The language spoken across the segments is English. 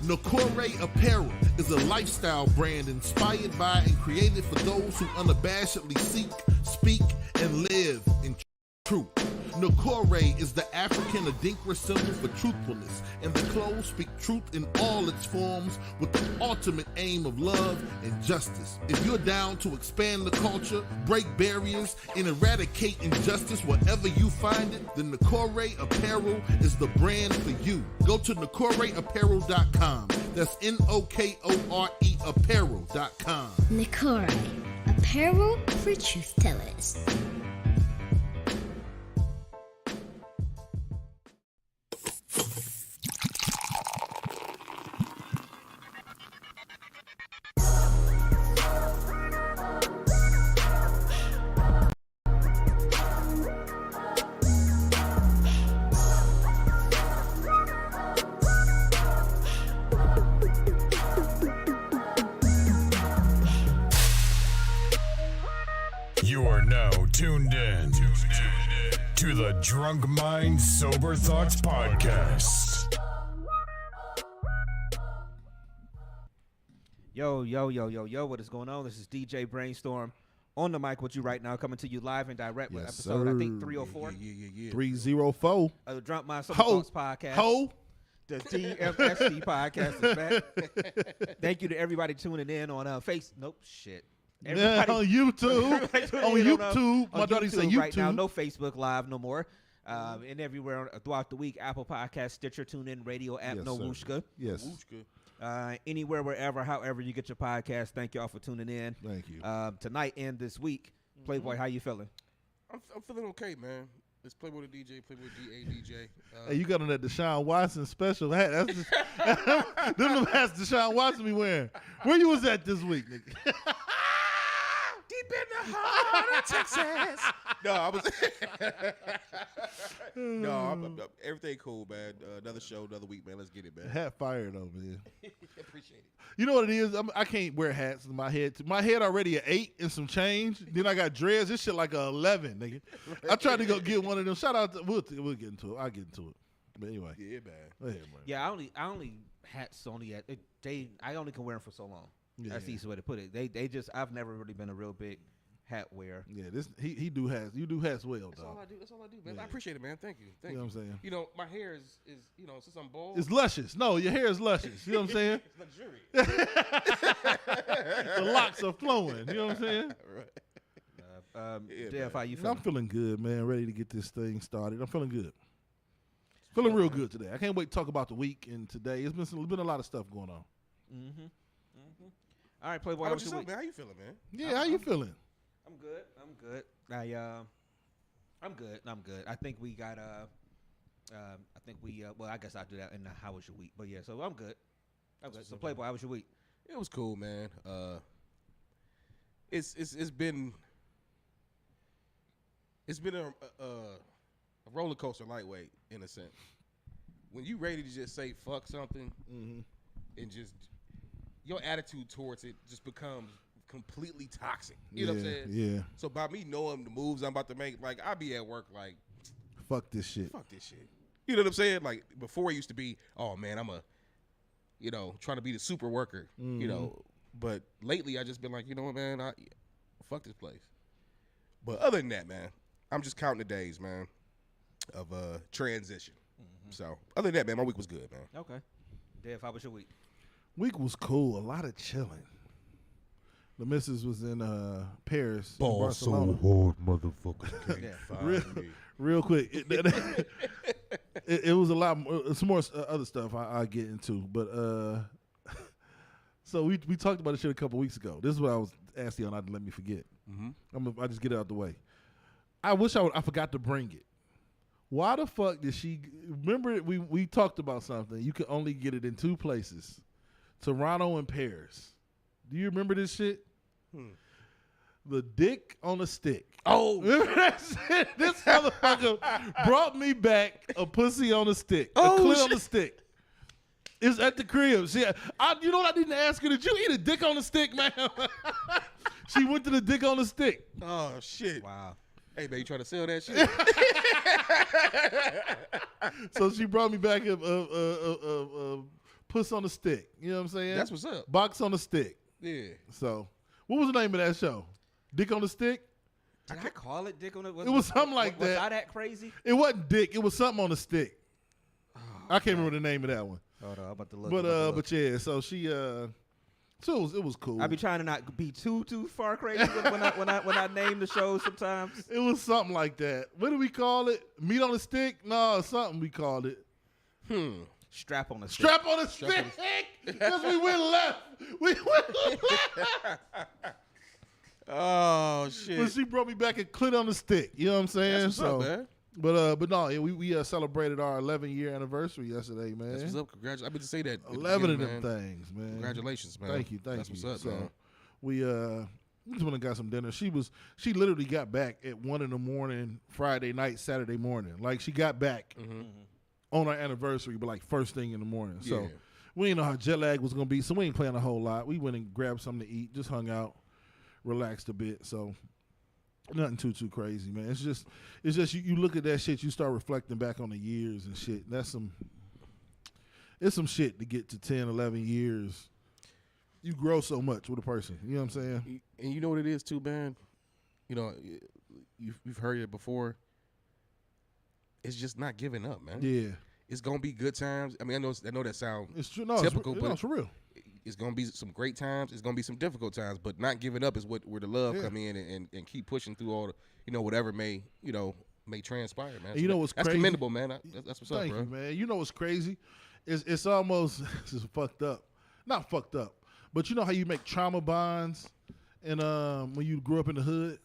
Youre Apparel is a lifestyle brand inspired by and created for those who unabashedly seek, speak, and live in truth. Youre is the African Adinkra symbol for truthfulness, and the clothes speak truth in all its forms with the ultimate aim of love and justice. If you're down to expand the culture, break barriers, and eradicate injustice wherever you find it, then Youre Apparel is the brand for you. Go to NokoreApparel.com. That's Nokore Apparel.com. Youre Apparel for truth tellers. You are now tuned in to the Drunk Mind Sober Thoughts Podcast. Yo, what is going on? This is DJ Brainstorm on the mic with you right now, coming to you live and direct with episode, I think, 304. Yeah. 304. Of the Drunk Mind Sober Thoughts Podcast. The DMST Podcast is back. Thank you to everybody tuning in on Everybody, on YouTube. On YouTube. My daughter said YouTube. Right now, no Facebook Live no more. And everywhere throughout the week, Apple Podcasts, Stitcher, TuneIn, Radio app, Yes, no sir. Wooshka. Yes. Anywhere, wherever, however you get your podcast. Thank y'all for tuning in. Thank you. Tonight and this week, Playboy, how you feeling? I'm feeling okay, man. It's Playboy the DJ, Playboy DA DJ. Hey, you got on that Deshaun Watson special hat. That's just, them hats Deshaun Watson be wearing. Where you was at this week, nigga? Deep in the heart of Texas. No, I was. I'm everything cool, man. Another show, another week, man. Let's get it, man. Hat fired over there. Appreciate it. You know what it is? I can't wear hats in my head. My head already an 8 and some change. Then I got dreads. This shit like a 11, nigga. I tried to go get one of them. Shout out to we'll get into it. I'll get into it. But anyway. Yeah, man. Go ahead, man. Yeah, I only hats only at I only can wear them for so long. Yeah, That's the easy way to put it. They just I've never really been a real big hat wearer. Yeah, he do hats. You do hats well, That's dog. all I do. That's all I do, man. Yeah. I appreciate it, man. Thank you. You know what I'm saying? You know, my hair is since I'm bald. It's luscious. No, your hair is luscious. You know what I'm saying? It's luxurious. The locks are flowing. You know what I'm saying? Yeah, Jeff, how you I'm feeling? feeling good, man. Ready to get this thing started. I'm feeling good. Feeling real good today. I can't wait to talk about the week and today. It's been a lot of stuff going on. All right, Playboy, How how about was your yourself, week? man? How you feeling, man? Yeah, how you feeling? I'm good. I'm good. I think we got well, I guess I'll do that in the how was your week. But yeah, so I'm good. So Playboy, how was your week? It was cool, man. It's been a roller coaster lightweight in a sense. When you ready to just say fuck something and just your attitude towards it just becomes completely toxic. You know what I'm saying? Yeah. So by me knowing the moves I'm about to make, like I be at work like, Fuck this shit. fuck this shit. You know what I'm saying? Like before it used to be, oh man, I'm trying to be the super worker, you know. But lately I just been like, you know what, man, fuck this place. But other than that, man, I'm just counting the days, man, of transition. So other than that, man, my week was good, man. Okay. Dev, how was your week? Week was cool. A lot of chilling. The missus was in Paris, Barcelona. hard, motherfucker. Yeah. Real quick. It was a lot more, some more other stuff I'll get into. But so we talked about this shit a couple weeks ago. This is what I was asking you not to let me forget. I just get it out the way. I wish I forgot to bring it. Why the fuck did she remember we talked about something? You could only get it in 2 places. Toronto and Paris. Do you remember this shit? The dick on a stick. Oh, remember that shit? This motherfucker brought me back a pussy on a stick. Oh, a clit shit. on a stick. It's at the crib. You know what I didn't ask her? Did you eat a dick on a stick, man? She went to the dick on a stick. Oh shit. Wow. Hey man, you trying to sell that shit? So she brought me back a Puss on a Stick. You know what I'm saying? That's what's up. Box on a Stick. Yeah. So, what was the name of that show? Dick on the Stick? Did I call it Dick on the? It was something like that. Was I that crazy? It wasn't Dick. It was something on the stick. I can't remember the name of that one. Hold on, I'm about to look. But yeah, so she so it was cool. I be trying to not be too far crazy when I name the show sometimes. It was something like that. What do we call it? Meat on the Stick? No, something we called it. Strap on the stick. Strap on the Stick. Because we went left. We went left. Oh shit! But she brought me back and clit on the stick. You know what I'm saying? That's what's up, man. But no, we celebrated our 11-year anniversary yesterday, man. That's what's up. Congratulations! I meant to say that. 11 of them things, man. Congratulations, man. Thank you. That's what's up, so man. we just went and got some dinner. She literally got back at 1 a.m. Friday night, Saturday morning. Like she got back on our anniversary, but like first thing in the morning. So we didn't know how jet lag was gonna be, so we ain't playing a whole lot. We went and grabbed something to eat, just hung out, relaxed a bit. So nothing too crazy, man. It's just you look at that shit, you start reflecting back on the years and shit. It's some shit to get to 10, 11 years. You grow so much with a person. You know what I'm saying? And you know what it is too, man? You know, you've heard it before. It's just not giving up, man. Yeah. It's gonna be good times. I mean, I know that sounds typical, but it's for real. It's gonna be some great times. It's gonna be some difficult times, but not giving up is where the love come in and keep pushing through all the whatever may transpire, man. And you know what's that's crazy? commendable, man. That's what's Thank up, bro. you, man. You know what's crazy? It's almost it's fucked up. Not fucked up, but you know how you make trauma bonds, and when you grew up in the hood.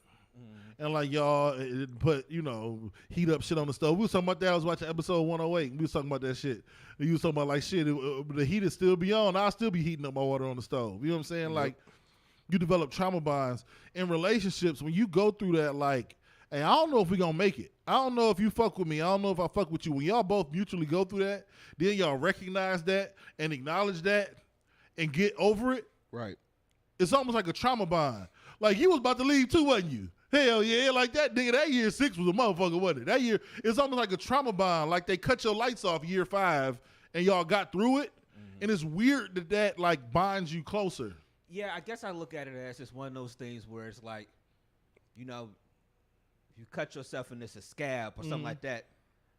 And like y'all put, heat up shit on the stove. We was talking about that. I was watching episode 108. And we was talking about that shit. And you was talking about like shit. The heat is still be on. I'll still be heating up my water on the stove. You know what I'm saying? Like you develop trauma bonds in relationships. When you go through that, like, hey, I don't know if we gonna make it. I don't know if you fuck with me. I don't know if I fuck with you. When y'all both mutually go through that, then y'all recognize that and acknowledge that and get over it. Right. It's almost like a trauma bond. Like you was about to leave too, wasn't you? Hell yeah, like that nigga, that year 6 was a motherfucker, wasn't it? That year, it's almost like a trauma bond. Like they cut your lights off year 5 and y'all got through it. And it's weird that like binds you closer. Yeah, I guess I look at it as just one of those things where it's like, you cut yourself and it's a scab or something like that.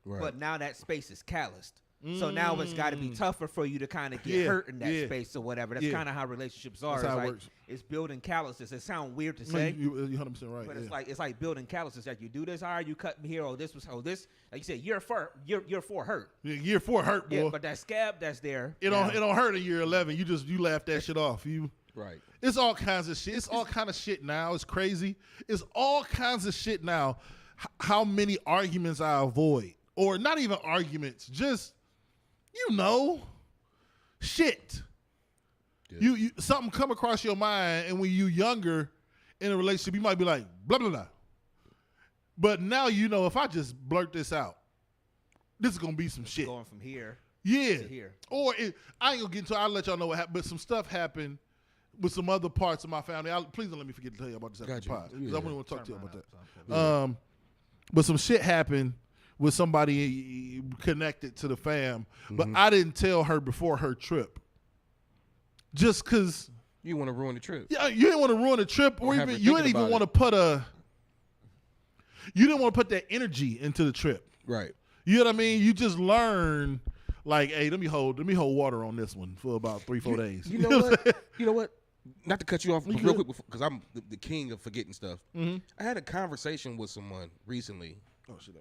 Right. But now that space is calloused. So now it's got to be tougher for you to kind of get hurt in that space or whatever. That's kind of how relationships are. That's how it works. It's building calluses. It sounds weird to say. You're 100% right. But it's like building calluses. Like you do this, you cut me here. This. Like you said, year 4 hurt. Yeah, year 4 hurt, boy. Yeah, but that scab that's there. It don't hurt in year 11. You laugh that shit off. Right. It's all kinds of shit. It's all kind of shit now. It's crazy. It's all kinds of shit now. How many arguments I avoid, or not even arguments, just. Shit. Yeah. You something come across your mind, and when you younger in a relationship, you might be like, blah, blah, blah. But now if I just blurt this out, this is going to be some shit. Going from here to here. Or I ain't going to get into it. I'll let y'all know what happened. But some stuff happened with some other parts of my family. Please don't let me forget to tell you about this after the pod. Because I want to talk to you about that. But some shit happened with somebody connected to the fam, but I didn't tell her before her trip. Just because you want to ruin the trip. Yeah, you didn't want to ruin the trip, or even you didn't even want to put you didn't want to put that energy into the trip. Right. You know what I mean? You just learn, like, hey, let me hold water on this one for about 3-4 days. You know what? You know what? Not to cut you off real quick, because I'm the king of forgetting stuff. I had a conversation with someone recently. Oh shit.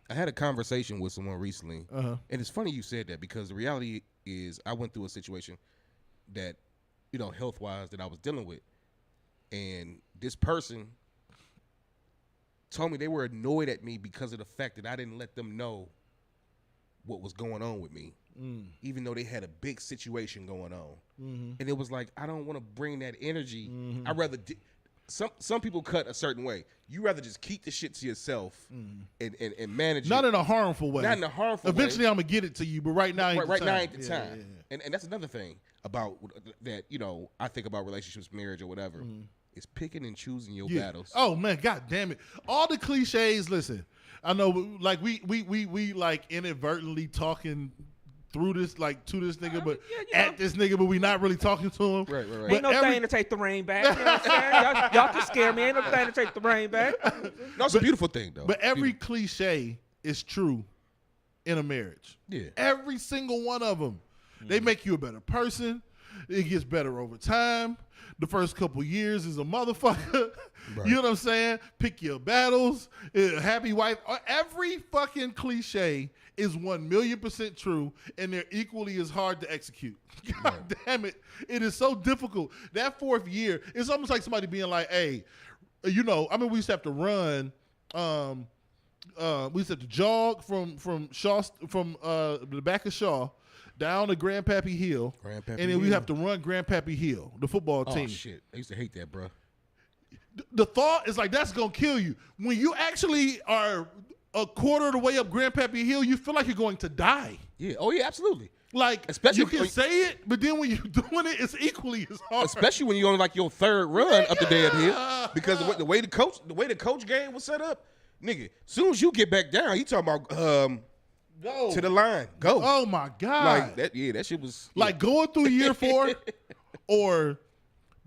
I had a conversation with someone recently, and it's funny you said that, because the reality is I went through a situation that, health-wise, that I was dealing with, and this person told me they were annoyed at me because of the fact that I didn't let them know what was going on with me, even though they had a big situation going on. And it was like, I don't want to bring that energy. I'd rather... Some people cut a certain way. You rather just keep the shit to yourself and manage Not it. in a harmful way. Not in a harmful way. Eventually, I'm going to get it to you, but right now ain't the time. Right now ain't the time. Yeah. And that's another thing about that, I think about relationships, marriage, or whatever. It's picking and choosing your battles. Oh, man, God damn it. All the cliches, listen, I know, like, we like inadvertently talking through this, like to this nigga, but at this nigga, but we not really talking to him. Right. But Ain't no thing to take the rain back. You know what I'm saying? Y'all can scare me. Ain't no thing to take the rain back. No, it's a beautiful thing, though. But every cliche is true in a marriage. Yeah. Every single one of them. They make you a better person. It gets better over time. The first couple years is a motherfucker. Right. You know what I'm saying? Pick your battles. Happy wife. Every fucking cliche is 1,000,000% true, and they're equally as hard to execute. God damn it. It is so difficult. That fourth year, it's almost like somebody being like, hey, you know, I mean, we used to have to run. We used to have to jog from Shaw, from the back of Shaw down to Grandpappy Hill, and then we have to run Grandpappy Hill, the football team. Oh, shit. I used to hate that, bro. The thought is like, that's going to kill you. When you actually are a quarter of the way up Grandpappy Hill, you feel like you're going to die. Yeah. Oh, yeah, absolutely. Like, especially you can say it, but then when you're doing it, it's equally as hard. Especially when you're on like your third run up the damn hill, because the way the coach game was set up, nigga. Soon as you get back down, you talking about go to the line, go. Oh my God! Like that, yeah, that shit was like going through year 4 or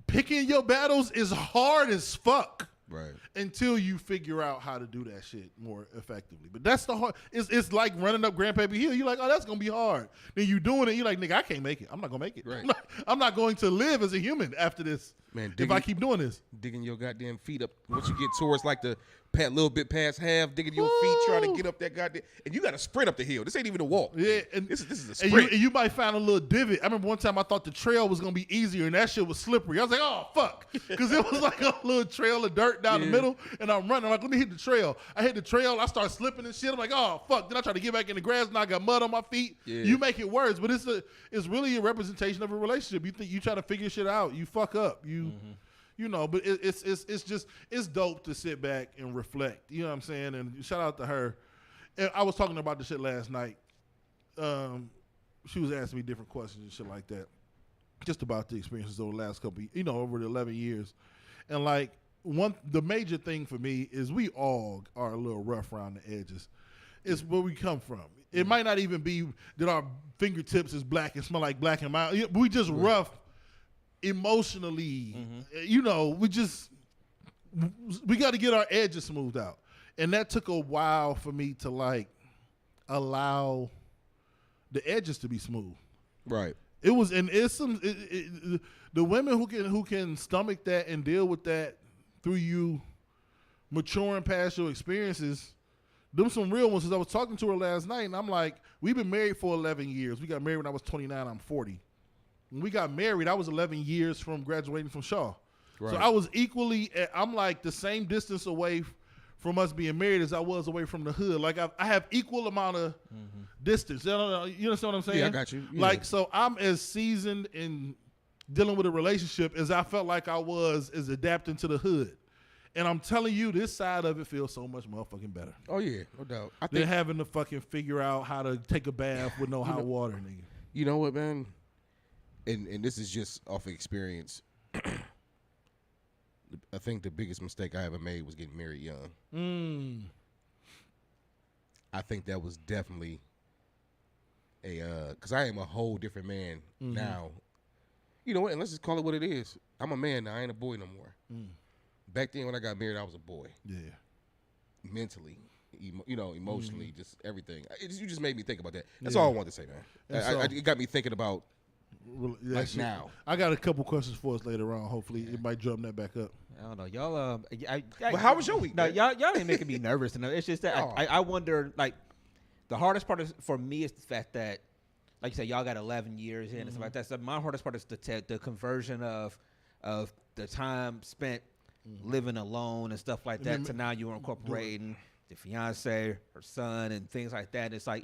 picking your battles is hard as fuck. Right. Until you figure out how to do that shit more effectively. But that's the hard. It's like running up Grandpappy Hill. You're like, oh, that's gonna be hard. Then you doing it. You're like, nigga, I can't make it. I'm not gonna make it. Right. I'm not going to live as a human after this. Man, if I keep doing this, digging your goddamn feet up once you get towards like the little bit past half, digging your feet, trying to get up that goddamn, and you got to sprint up the hill. This ain't even a walk. Yeah, and this is a sprint. And you might find a little divot. I remember one time I thought the trail was gonna be easier, and that shit was slippery. I was like, oh fuck, because it was like a little trail of dirt down the middle, and I'm running. I'm like, let me hit the trail. I hit the trail. I start slipping and shit. I'm like, oh fuck. Then I try to get back in the grass, and I got mud on my feet. Yeah. You make it worse, but it's really a representation of a relationship. You think you try to figure shit out, you fuck up. You know, but it's dope to sit back and reflect. You know what I'm saying? And shout out to her. And I was talking about this shit last night. She was asking me different questions and shit like that, just about the experiences over the last couple, over the 11 years. And like the major thing for me is we all are a little rough around the edges. It's where we come from. It might not even be that our fingertips is black and smell like black and mild. We just rough. Emotionally, we got to get our edges smoothed out, and that took a while for me to like allow the edges to be smooth. Right. It was, and it's some the women who can stomach that and deal with that through you maturing past your experiences. Them some real ones. Cause I was talking to her last night, and I'm like, we've been married for 11 years. We got married when I was 29. I'm 40. When we got married, I was 11 years from graduating from Shaw. Right. So I was I'm like the same distance away from us being married as I was away from the hood. Like I have equal amount of distance. You understand what I'm saying? Yeah, I got you. Yeah. Like, so I'm as seasoned in dealing with a relationship as I felt like I was as adapting to the hood. And I'm telling you, this side of it feels so much motherfucking better. Oh, yeah, no doubt. Than having to fucking figure out how to take a bath with no hot water, nigga. You know what, man? And this is just off of experience. I think the biggest mistake I ever made was getting married young. I think that was definitely because I am a whole different man now. You know what? And let's just call it what it is. I'm a man now. I ain't a boy no more. Back then when I got married, I was a boy. Yeah. Mentally, emotionally, just everything. You just made me think about that. That's all I wanted to say, man. It got me thinking about. Like now, I got a couple questions for us later on. Hopefully, it might drum that back up. I don't know, y'all. But how was your week? No, y'all ain't making me nervous enough. It's just that I wonder. Like, the hardest part for me is the fact that, like you said, y'all got 11 years in and stuff like that. So my hardest part is the conversion of the time spent living alone and stuff like that to now you're incorporating the fiance, her son, and things like that. It's like,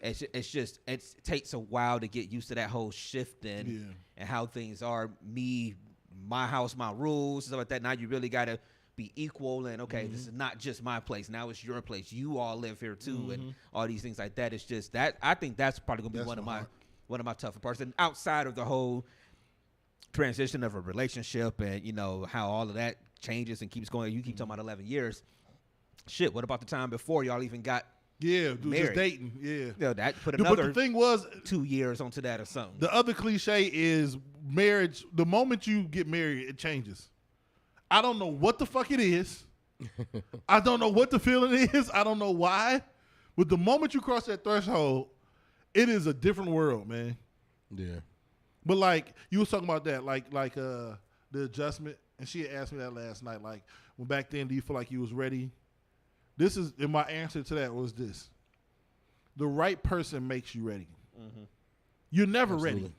it takes a while to get used to that whole shifting and how things are. My house, my rules, stuff like that. Now you really got to be equal and this is not just my place. Now it's your place. You all live here too, and all these things like that. It's just that I think that's probably gonna be one of my tougher parts. And outside of the whole transition of a relationship and how all of that changes and keeps going. You keep talking about 11 years. Shit, what about the time before y'all even got Yeah, dude, just dating. Yeah. You know, that put But another the thing was, 2 years onto that or something. the other cliche is marriage. The moment you get married, it changes. I don't know what the fuck it is. I don't know what the feeling is. I don't know why. But the moment you cross that threshold, it is a different world, man. Yeah. But like you was talking about that, like the adjustment, and she had asked me that last night. Like, when back then, do you feel like you was ready? And my answer to that was this: the right person makes you ready. Mm-hmm. You're never ready.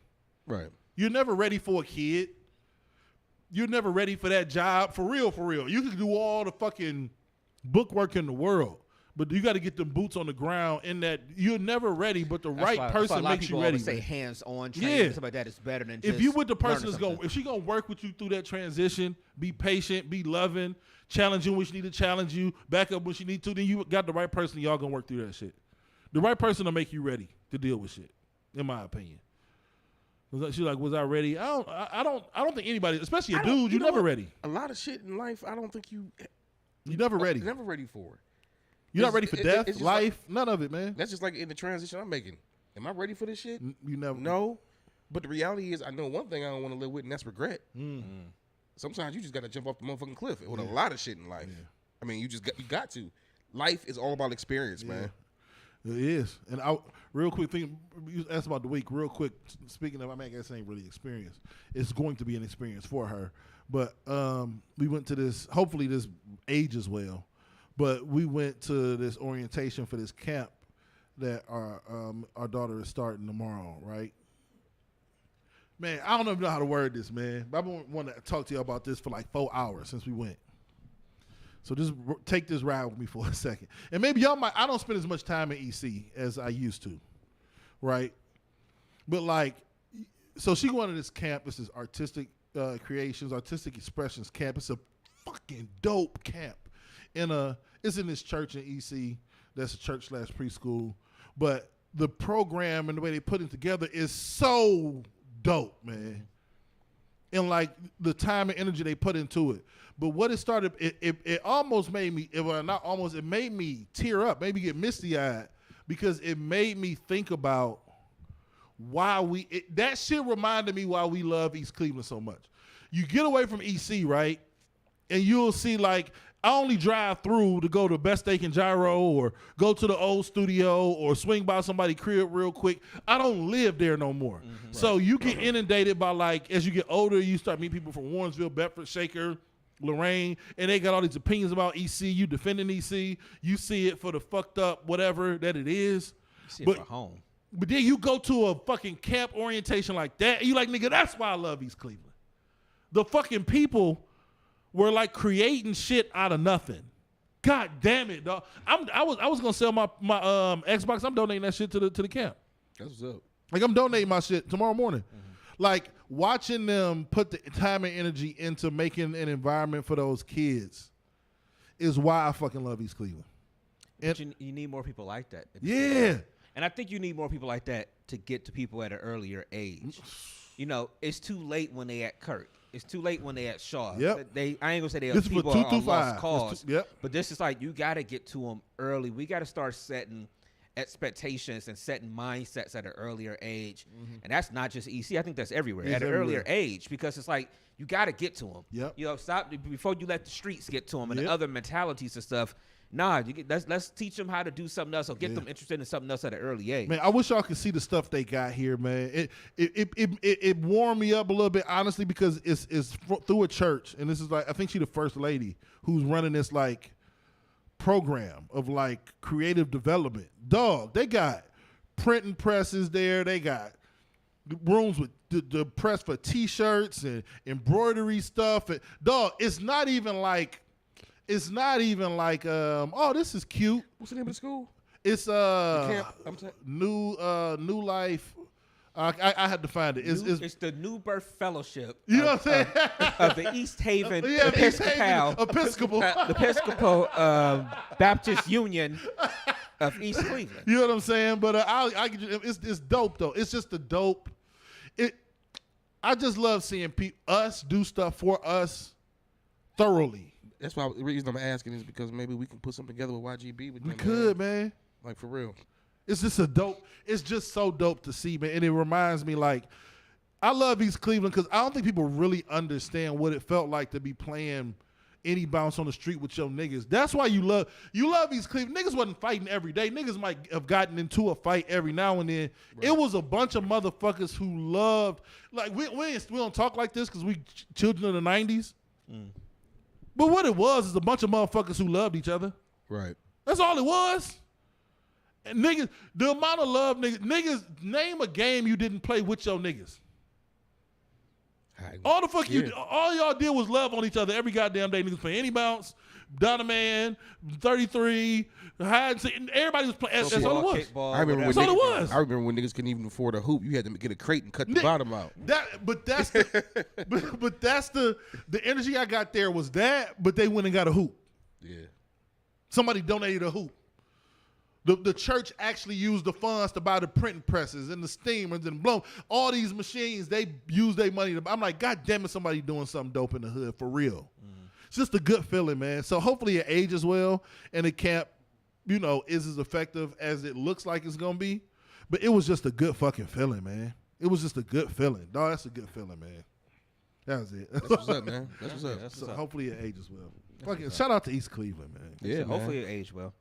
Right. You're never ready for a kid. You're never ready for that job. For real, for real. You can do all the fucking bookwork in the world, but you got to get them boots on the ground in that. You're never ready, but the right person makes you ready. Say hands-on training and stuff like that is better than just if you with the person that's going, if she gonna work with you through that transition, be patient, be loving, challenge you when she need to challenge you, back up when she need to, then you got the right person. Y'all gonna work through that shit. The right person to make you ready to deal with shit, in my opinion. She's like, was I ready? I don't think anybody, especially a dude, you're never ready. A lot of shit in life, I don't think you're never ready. Never ready for. You're not ready for death, life, none of it, man. That's just like in the transition I'm making. Am I ready for this shit? You never. No. But the reality is, I know one thing I don't want to live with, and that's regret. Sometimes you just got to jump off the motherfucking cliff with a lot of shit in life. Yeah. I mean, you got to. Life is all about experience, man. It is. And real quick thing, you asked about the week. Real quick, speaking of, I guess it ain't really experience. It's going to be an experience for her. But we went to this. Hopefully, this ages well. But we went to this orientation for this camp that our daughter is starting tomorrow, right? Man, I don't even know how to word this, man. But I've been wanting to talk to you about this for like 4 hours since we went. So just take this ride with me for a second. And maybe y'all might, I don't spend as much time in EC as I used to, right? But like, so she going to this camp. This is artistic creations, artistic expressions camp. It's a fucking dope camp. It's in this church in EC. That's a church / preschool. But the program and the way they put it together is so dope, man. And like the time and energy they put into it. But what it started, it almost made me, not almost, it made me tear up, maybe get misty-eyed, because it made me think about why that shit reminded me why we love East Cleveland so much. You get away from EC, right? And you'll see like, I only drive through to go to Best Steak and Gyro or go to the old studio or swing by somebody's crib real quick. I don't live there no more. Mm-hmm. So you get inundated by like, as you get older, you start meeting people from Warrensville, Bedford, Shaker, Lorraine, and they got all these opinions about EC. You defending EC. You see it for the fucked up whatever that it is. You see it for home. But then you go to a fucking camp orientation like that, and you like, nigga, that's why I love East Cleveland. The fucking people were like creating shit out of nothing. God damn it, dog. I was gonna sell my Xbox. I'm donating that shit to the camp. That's what's up. Like I'm donating my shit tomorrow morning. Mm-hmm. Like watching them put the time and energy into making an environment for those kids is why I fucking love East Cleveland. And you need more people like that. Yeah. And I think you need more people like that to get to people at an earlier age. You know, it's too late when they at Kirk. It's too late when they at Shaw. Yep. I ain't gonna say this people is for 2 are through lost 5. cause. Yep. But this is like you got to get to them early. We got to start setting expectations and setting mindsets at an earlier age. Mm-hmm. And that's not just EC. I think that's everywhere at an earlier age, because it's like you got to get to them. Yep. You know, stop before you let the streets get to them and the other mentalities and stuff. Nah, let's teach them how to do something else or get them interested in something else at an early age. Man, I wish y'all could see the stuff they got here, man. It warmed me up a little bit, honestly, because it's through a church, and this is like, I think she's the first lady who's running this like program of like creative development. Dog, they got printing presses there. They got rooms with the press for T-shirts and embroidery stuff. And dog, it's not even like, oh, this is cute. What's the name of the school? It's New Life. I had to find it. It's the New Birth Fellowship. You know what I'm saying? Of the East Haven Episcopal Baptist Union of East Cleveland. You know what I'm saying? But it's dope though. It's just the dope. I just love seeing us do stuff for us thoroughly. That's why the reason I'm asking is because maybe we can put something together with YGB. We could, man. Like, for real. It's just it's just so dope to see, man. And it reminds me, like, I love East Cleveland because I don't think people really understand what it felt like to be playing any bounce on the street with your niggas. That's why you love East Cleveland. Niggas wasn't fighting every day. Niggas might have gotten into a fight every now and then. Right. It was a bunch of motherfuckers who loved, like, we don't talk like this because we children of the 90s. But what it was is a bunch of motherfuckers who loved each other. Right. That's all it was. And niggas, the amount of love niggas, name a game you didn't play with your niggas. All the fuck all y'all did was love on each other every goddamn day. Niggas play any bounce, Donna Man, 33, hide and seek. Everybody was playing. That's all it was. I remember when niggas couldn't even afford a hoop. You had to get a crate and cut the bottom out. But that's the energy I got there was that. But they went and got a hoop. Yeah. Somebody donated a hoop. The church actually used the funds to buy the printing presses and the steamers and blow all these machines. They use their money. I'm like, God damn it, somebody doing something dope in the hood for real. It's just a good feeling, man. So hopefully it ages well and the camp, is as effective as it looks like it's gonna be. But it was just a good fucking feeling, man. It was just a good feeling. Dog, that's a good feeling, man. That was it. That's what's up, man. That's what's up. So hopefully it ages well. Fucking shout out to East Cleveland, man. Yeah, hopefully it aged well.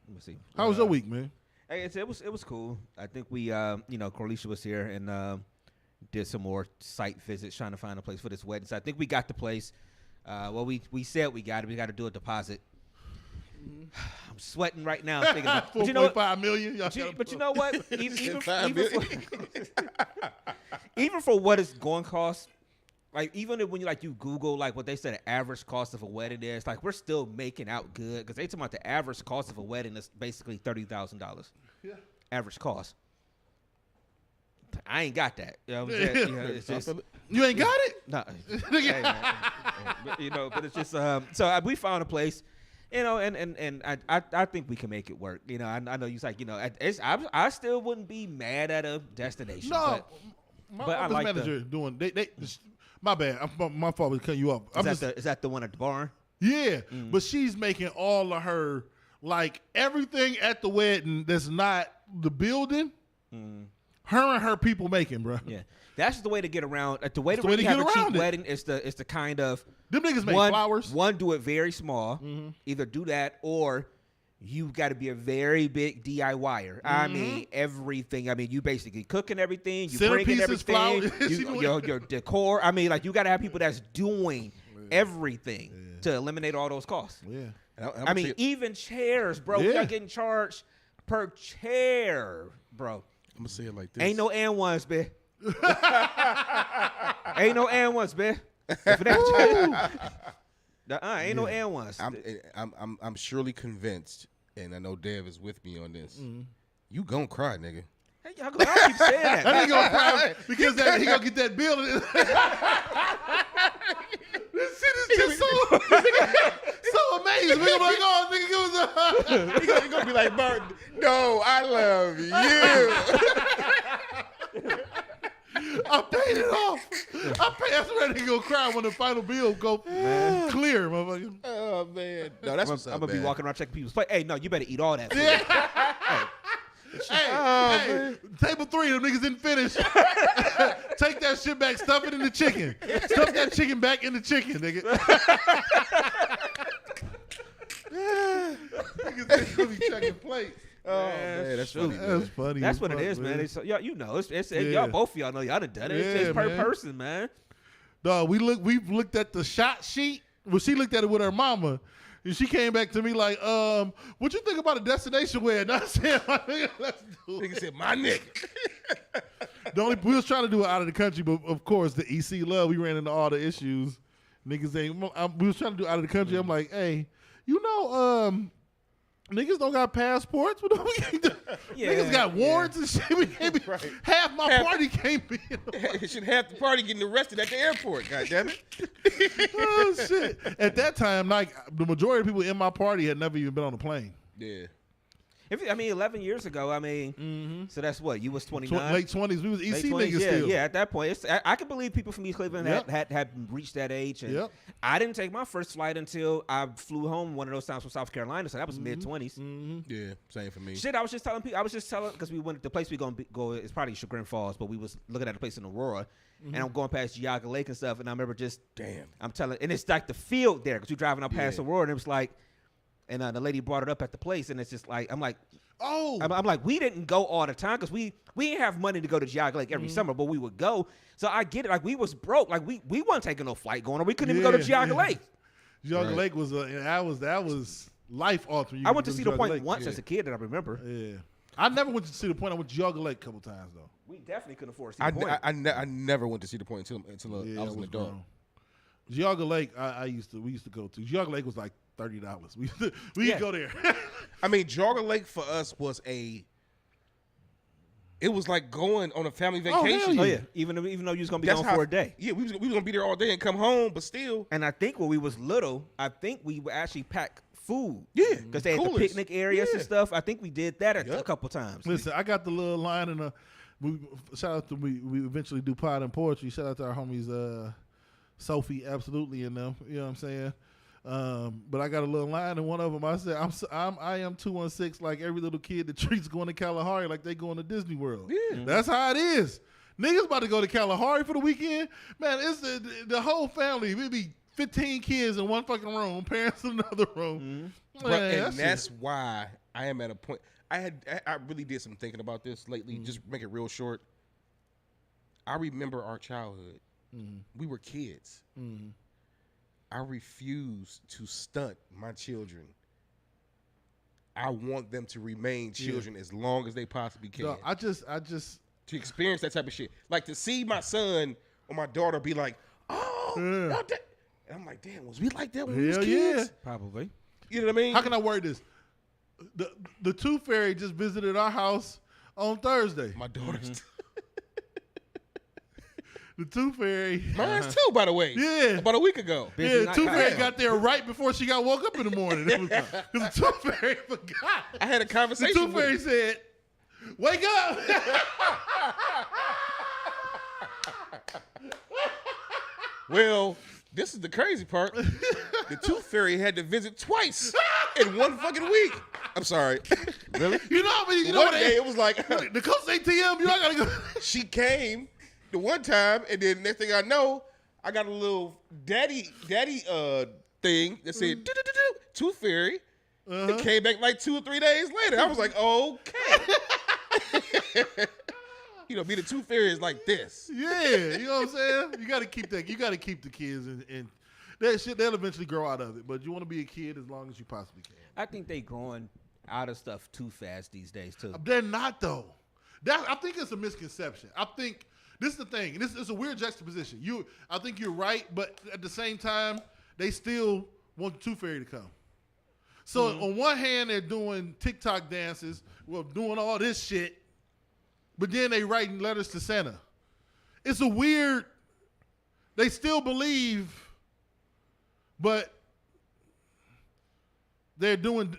Let me see. How was your week, man? Hey, it was cool. I think we, Corlicia was here and did some more site visits trying to find a place for this wedding. So I think we got the place. We said we got it. We got to do a deposit. I'm sweating right now thinking about 4.5 million. But you know what? Even for what it's going to cost. Like, even when you Google, like, what they said the average cost of a wedding is, like, we're still making out good. Because they talking about the average cost of a wedding is basically $30,000. Yeah. Average cost. I ain't got that. You know what I'm saying? It's just, you ain't got it? No. But it's just, so we found a place, and I think we can make it work. I know you like, I still wouldn't be mad at a destination. No. But I like manager doing, my bad. My fault was cutting you off. Is that the one at the barn? Yeah, but she's making all of her, like, everything at the wedding that's not the building, her and her people making, bro. Yeah, that's the way to get around. The way to really have a cheap wedding is the kind of them niggas make flowers. One, do it very small. Either do that or you got to be a very big DIYer. I mean, everything. I mean, you basically cooking everything. You bringing everything. Your decor. I mean, like, you got to have people that's doing everything to eliminate all those costs. Yeah. I mean, even chairs, bro. We are getting charged per chair, bro. I'm going to say it like this. Ain't no and ones, bitch. Ain't no and ones, bitch. Ain't no and ones. I'm surely convinced, and I know Dev is with me on this. You gonna cry, nigga. Hey, y'all keep saying that. That nigga gonna cry because he gonna get that bill. This shit is just so amazing. We gonna be like, oh, nigga, he gonna be like, Martin, no, I love you. I paid it off. That's ready to go cry when the final bill go clear, motherfucker. Oh, man. No, that's what's up, I'm going to be walking around checking people's plate. Hey, no, you better eat all that food. Hey, table 3, them niggas didn't finish. Take that shit back, stuff it in the chicken. Stuff that chicken back in the chicken, nigga. Niggas gonna be checking plates. Oh, man, that's funny. That's funny. That's what it is, man. It's, y'all both of y'all know y'all done done it. It's per person, man. Dog, we've looked at the shot sheet. Well, she looked at it with her mama. And she came back to me like, what you think about a destination wedding? I said, my nigga, let's do it. Nigga said, my nigga. We was trying to do it out of the country, but of course, the EC love, we ran into all the issues. Niggas ain't, we was trying to do it out of the country. I'm like, hey, niggas don't got passports. Niggas got warrants and shit. We can't be, half my party can't be. Should half the party getting arrested at the airport. God damn it. Oh shit! At that time, like, the majority of people in my party had never even been on a plane. Yeah. I mean, 11 years ago. I mean, so that's what you was 29, late 20s. We was EC late 20s, niggas still. Yeah, at that point, I can believe people from East Cleveland had reached that age. And I didn't take my first flight until I flew home one of those times from South Carolina, so that was mid 20s. Yeah, same for me. Shit, I was just telling people. Because we went the place we gonna go is probably Chagrin Falls, but we was looking at a place in Aurora, and I'm going past Geauga Lake and stuff, and I remember just I'm telling, and it's like the field there because we're driving up past Aurora, and it was like, and the lady brought it up at the place, and it's just like I'm like. Oh, I'm like, we didn't go all the time because we didn't have money to go to Geauga Lake every summer, but we would go. So I get it. Like we was broke. Like we weren't taking no flight going, or we couldn't even go to Geauga Lake. Geauga Lake was that was life altering. I went to see the point once as a kid that I remember. Yeah, I never went to see the point. I went to Geauga Lake a couple times though. We definitely couldn't afford to see the point. I never went to see the point until I was an adult. Geauga Lake, we used to go to. Geauga Lake was like $30. We could go there. I mean, Geauga Lake for us was it was like going on a family vacation. Oh yeah, even though you was gonna be gone for a day. Yeah, we was gonna be there all day and come home, but still. And I think when we was little, we would actually pack food. Yeah, because they had the picnic areas and stuff. I think we did that a couple times. Listen, I got the little line in shout out to we eventually do pod and poetry. Shout out to our homies Sophie, absolutely, and them. You know what I'm saying? But I got a little line in one of them. I said, I am 216 like every little kid that treats going to Kalahari like they going to Disney World. Yeah. That's how it is. Niggas about to go to Kalahari for the weekend. Man, it's the whole family. We be 15 kids in one fucking room, parents in another room. Man, that's why I am at a point. I really did some thinking about this lately. Just make it real short. I remember our childhood. We were kids. I refuse to stunt my children. I want them to remain children as long as they possibly can. No, I just to experience that type of shit. Like to see my son or my daughter be like, oh, and I'm like, damn, was we like that when we was kids? Probably. You know what I mean? How can I word this? The Tooth Fairy just visited our house on Thursday. My daughter's The Tooth Fairy. Mine's too, by the way. Yeah. About a week ago. Yeah, the Tooth Fairy got there right before she got woke up in the morning. Because the Tooth Fairy forgot. I had a conversation The Tooth Fairy said, wake up. Well, this is the crazy part. The Tooth Fairy had to visit twice in one fucking week. I'm sorry. Really? You know One day it was like, the coach ATM, you know, I gotta go. she came the one time, and then next thing I know, I got a little daddy thing that said Tooth Fairy. It came back like 2 or 3 days later. I was like, okay. You know, be the Tooth Fairy is like this. Yeah, you know what I'm saying? You gotta keep that. You gotta keep the kids and that shit. They'll eventually grow out of it, but you want to be a kid as long as you possibly can. I think they growing out of stuff too fast these days too. They're not though. I think it's a misconception. I think this is the thing. This is a weird juxtaposition. I think you're right, but at the same time, they still want the Tooth Fairy to come. So on one hand, they're doing TikTok dances, doing all this shit, but then they writing letters to Santa. It's a weird. They still believe, but they're doing.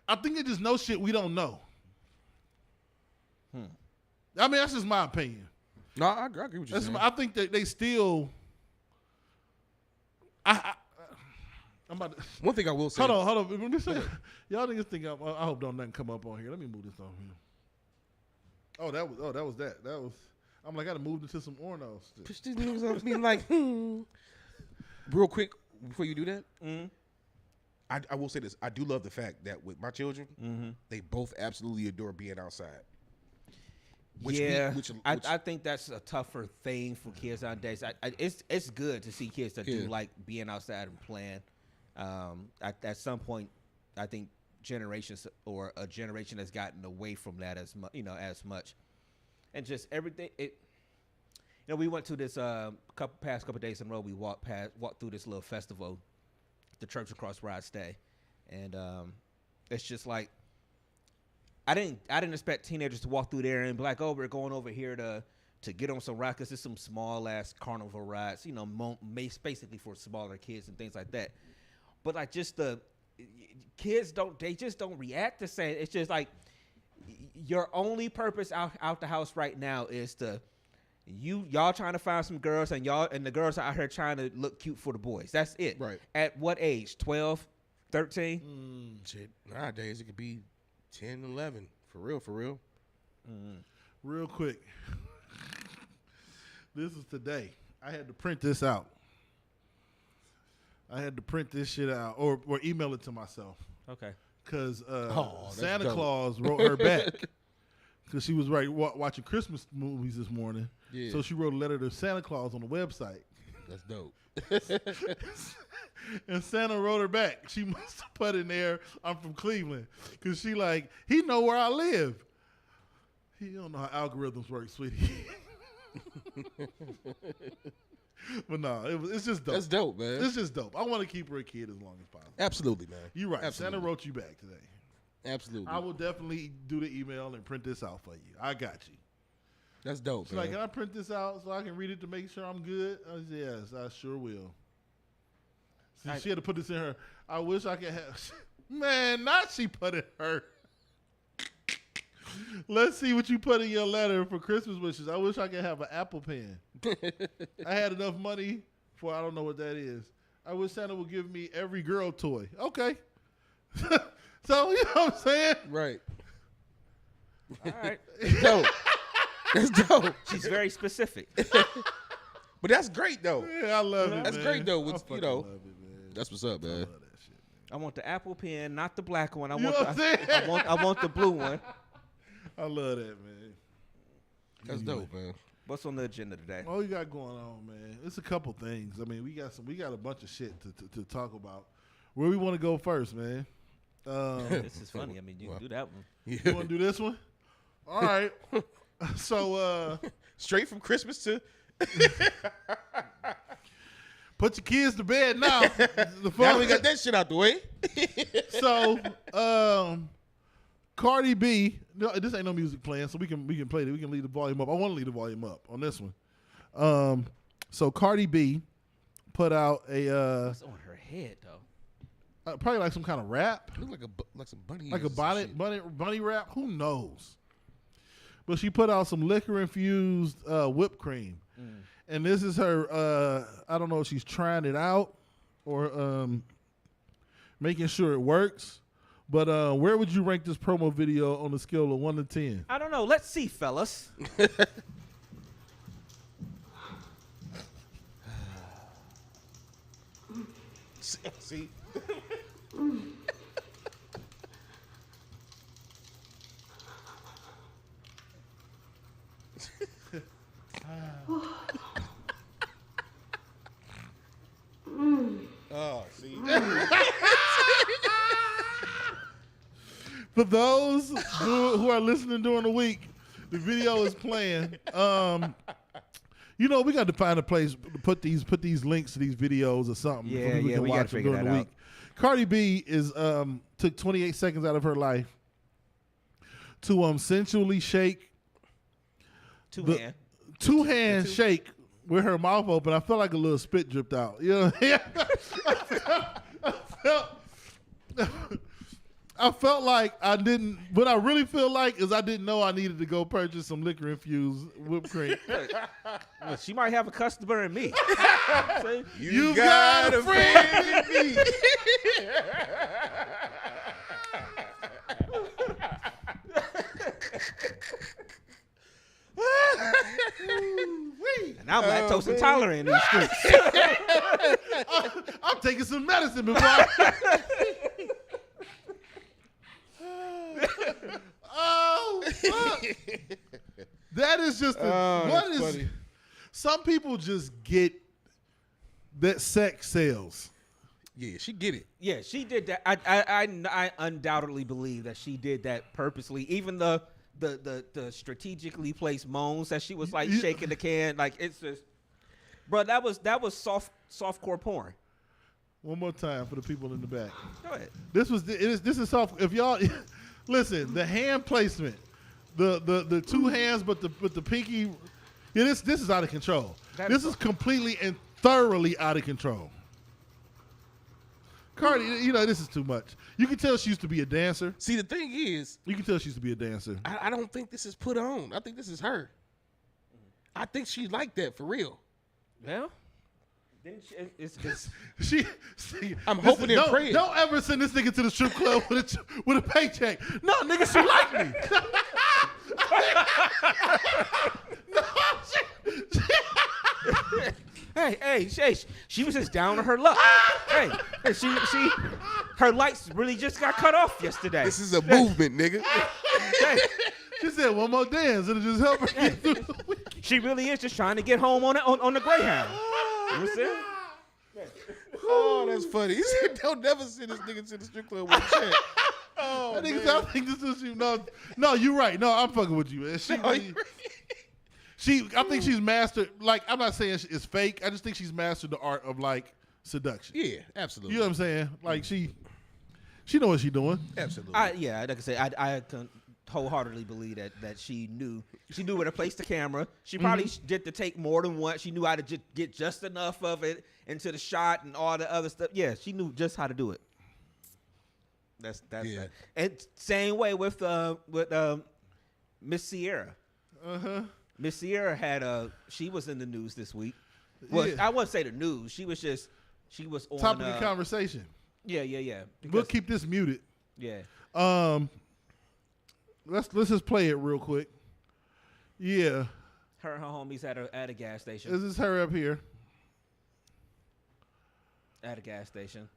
I think they just know shit we don't know. I mean, that's just my opinion. No, I agree with you. I think that they still. I'm about to, one thing I will say. Hold on. Let me say, y'all niggas think I hope don't nothing come up on here. Let me move this on here. That was that. That was. I'm like, I gotta move into some Ornos. Push these niggas on me like, Real quick before you do that, I will say this. I do love the fact that with my children, they both absolutely adore being outside. I think that's a tougher thing for kids nowadays. It's good to see kids that do like being outside and playing. At some point, I think generations or a generation has gotten away from that as much, and just everything. We went to this past couple days in a row. We walked through this little festival, the Church Across Ride Stay, and it's just like. I didn't expect teenagers to walk through there and be like, oh, we're going over here to get on some rides because it's some small ass carnival rides, basically for smaller kids and things like that. But like just the kids just don't react the same. It's just like your only purpose out the house right now is y'all trying to find some girls and the girls are out here trying to look cute for the boys. That's it. Right. At what age? 12, 13? Shit. Nowadays it could be 10, 11. For real. Real quick. This is today. I had to print this out. I had to print this shit out or email it to myself. Okay. Because that's Santa dope. Claus wrote her back. Because she was watching Christmas movies this morning. Yeah. So she wrote a letter to Santa Claus on the website. That's dope. And Santa wrote her back. She must have put in there, I'm from Cleveland. Because she like, he know where I live. He don't know how algorithms work, sweetie. But no, it's just dope. That's dope, man. It's just dope. I want to keep her a kid as long as possible. Absolutely, man. You're right. Absolutely. Santa wrote you back today. Absolutely. I will definitely do the email and print this out for you. I got you. That's dope, She's man. like, can I print this out so I can read it to make sure I'm good? I said, yes, I sure will. See, she had to put this in her. I wish I could have. Man, not she put in her. Let's see what you put in your letter for Christmas wishes. I wish I could have an Apple Pen. I had enough money for, I don't know what that is. I wish Santa would give me every girl toy. Okay. So, you know what I'm saying? Right. All right. That's dope. That's dope. She's very specific. But that's great, though. Yeah, I love it, That's man. great, though. I With, fucking you know, love it, man. that's what's up, I man. love that shit, man. I want the Apple Pen, not the black one. I You want know what I'm saying? I want the blue one. I love that, man. That's dope, man. What's on the agenda today? What we got going on, man? It's a couple things. I mean, we got a bunch of shit to talk about. Where we want to go first, man? This is funny. I mean, you can do that one. You want to do this one? All right. So, Straight from Christmas to put your kids to bed now. now we got that shit out the way. So, Cardi B. No, this ain't no music playing, so we can play it. We can leave the volume up. I want to leave the volume up on this one. So Cardi B put out a It's on her head though. probably like some kind of rap, Look like some bunny. like a ears and bunny rap. Who knows? But she put out some liquor infused whipped cream, and this is her. I don't know if she's trying it out or making sure it works. But where would you rank this promo video on a scale of 1 to 10? I don't know. Let's see, fellas. See? Oh, see. For those who are listening during the week, the video is playing. You know, we got to find a place to put these links to these videos or something. Yeah, so people yeah, can we watch gotta them figure during that the out. week. Cardi B is took 28 seconds out of her life to sensually shake two hand shake with her mouth open. I felt like a little spit dripped out. You know, I felt like I didn't. What I really feel like is I didn't know I needed to go purchase some liquor infused whipped cream. Well, she might have a customer in me. See? You got a friend in me. And I'm lactose intolerant in these streets. I'm taking some medicine before I... Oh, fuck. That is just what is funny. Some people just get that sex sells. Yeah, she get it. Yeah, she did that. I undoubtedly believe that she did that purposely. Even the strategically placed moans that she was like shaking the can, like it's just, bro. That was softcore porn. One more time for the people in the back. Go ahead. This is soft. If y'all listen, the hand placement, the two hands, but the pinky. Yeah, this is out of control. This is completely and thoroughly out of control. Cardi, you know, this is too much. You can tell she used to be a dancer. See, the thing is, You can tell she used to be a dancer. I don't think this is put on. I think this is her. I think she like that for real. Well, then it's I'm hoping and praying. Don't ever send this nigga to the strip club with a paycheck. No, nigga, she like me. Hey, she was just down on her luck. Hey, she her lights really just got cut off yesterday. This is a movement, nigga. Hey, She said one more dance and it just help her get through the week. she really is just trying to get home on the Greyhound. You know what I'm saying? Oh, that's funny. He said, don't never send this nigga to the strip club with a check. Oh, Nigga said, I think this is you. No, you're right. No, I'm fucking with you, man. I think she's mastered. Like, I'm not saying it's fake. I just think she's mastered the art of like seduction. Yeah, absolutely. You know what I'm saying? Like she know what she's doing. Absolutely. Like I said, I can wholeheartedly believe that she knew where to place the camera. She probably did the take more than once. She knew how to get just enough of it into the shot and all the other stuff. Yeah, she knew just how to do it. That's Yeah. And same way with Miss Sierra. Miss Sierra she was in the news this week. Well, Yeah. I wouldn't say the news. She was on Top of the conversation. Yeah. We'll keep this muted. Yeah. Let's just play it real quick. Yeah. Her and her homies at a gas station. This is her up here At a gas station.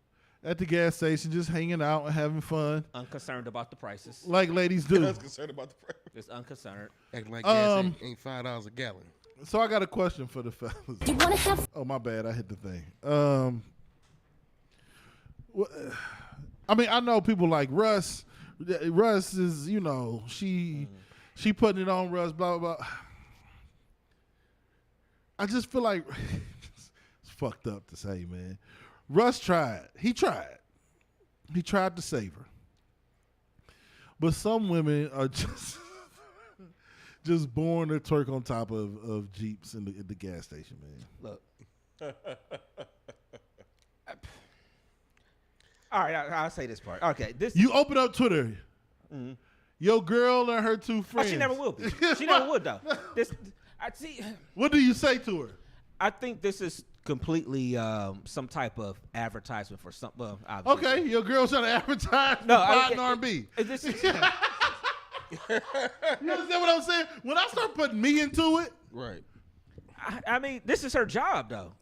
at the gas station, just hanging out and having fun, Unconcerned about the prices. like ladies I do. was concerned about the price. Just unconcerned. Acting like gas ain't $5 a gallon. So I got a question for the fellas. You wanna have Oh, my bad. I hit the thing. I mean, I know people like Russ. Russ is, you know, she putting it on Russ, blah, blah, blah. I just feel like it's fucked up to say, man. Russ tried. He tried. He tried to save her. But some women are just born to twerk on top of Jeeps in the gas station, man. Look. All right, I'll say this part. Okay, You open up Twitter. Your girl and her two friends. she never will be. She never would though. I see. What do you say to her? I think this is completely some type of advertisement for some. Well, obviously. Okay, your girl's trying to advertise for No, pot and R&B. This is. You understand what I'm saying? When I start putting me into it, Right. I mean, this is her job though.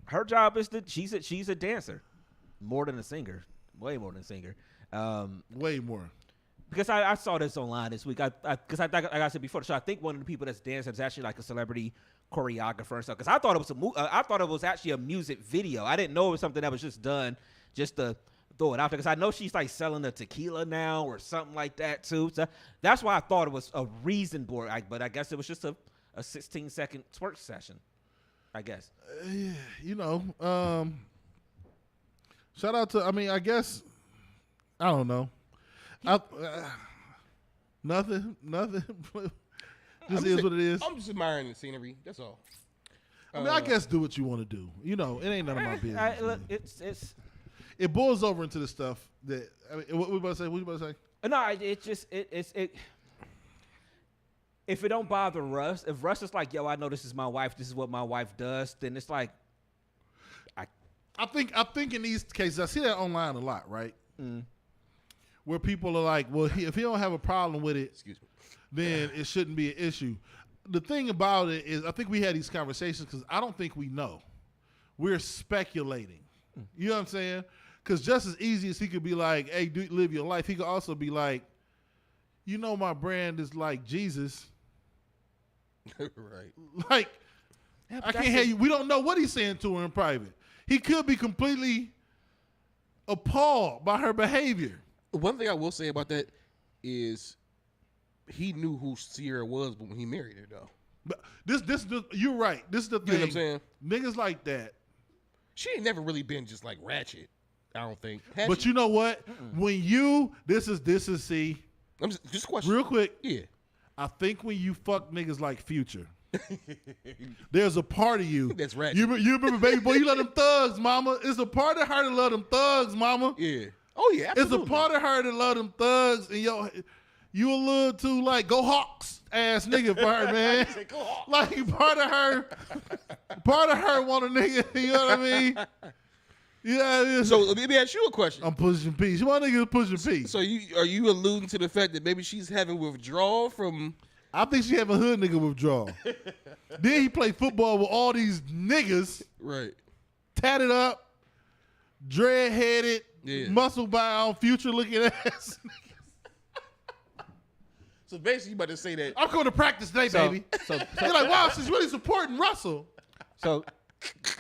Her job is that she's a dancer, more than a singer, way more than a singer. way more. Because I saw this online this week. Because like I said before the show, I think one of the people that's dancing is actually like a celebrity choreographer and stuff. Because I thought it was actually a music video. I didn't know it was something that was just done just to throw it out there. Because I know she's like selling the tequila now or something like that too. So that's why I thought it was a reason board. But I guess it was just a 16-second twerk session. I guess. You know, shout out to. I mean, I guess I don't know. Nothing. Just is what it is. I'm just admiring the scenery. That's all. I mean, I guess do what you want to do. You know, it ain't none of my business. Look, man. it's. It boils over into the stuff that. I mean, what we about to say? What you about to say? No, it. If it don't bother Russ, if Russ is like, yo, I know this is my wife, this is what my wife does, then it's like, I think in these cases, I see that online a lot, right? Where people are like, well, if he don't have a problem with it, then it shouldn't be an issue. The thing about it is, I think we had these conversations because I don't think we know. We're speculating. You know what I'm saying? Because just as easy as he could be like, hey, live your life, he could also be like, you know, my brand is like Jesus. Right. Like, yeah, I can't hear you. We don't know what he's saying to her in private. He could be completely appalled by her behavior. One thing I will say about that is he knew who Sierra was when he married her, though. But this you're right. This is the thing. You know what I'm saying? Niggas like that. She ain't never really been just like ratchet, I don't think. But you know what? When this is see, I'm just a question. real quick. Yeah. I think when you fuck niggas like Future, There's a part of you. That's ratchet. You remember, baby boy, you love them thugs, mama. It's a part of her that love them thugs, mama. Yeah. Oh, yeah, absolutely. It's a part of her that love them thugs. And you a little too, like, go Hawks ass nigga for her, man. Like, part of her want a nigga, you know what I mean? Yeah. So let me ask you a question. I'm pushing P. She want niggas pushing P. So are you alluding to the fact that maybe she's having withdrawal from? I think she have a hood nigga withdrawal. Then he play football with all these niggas, Right. tatted up, dread-headed, Yeah. muscle-bound, future-looking ass. So basically, you about to say that. I'm going to practice today, baby. You're like, wow, she's really supporting Russell. So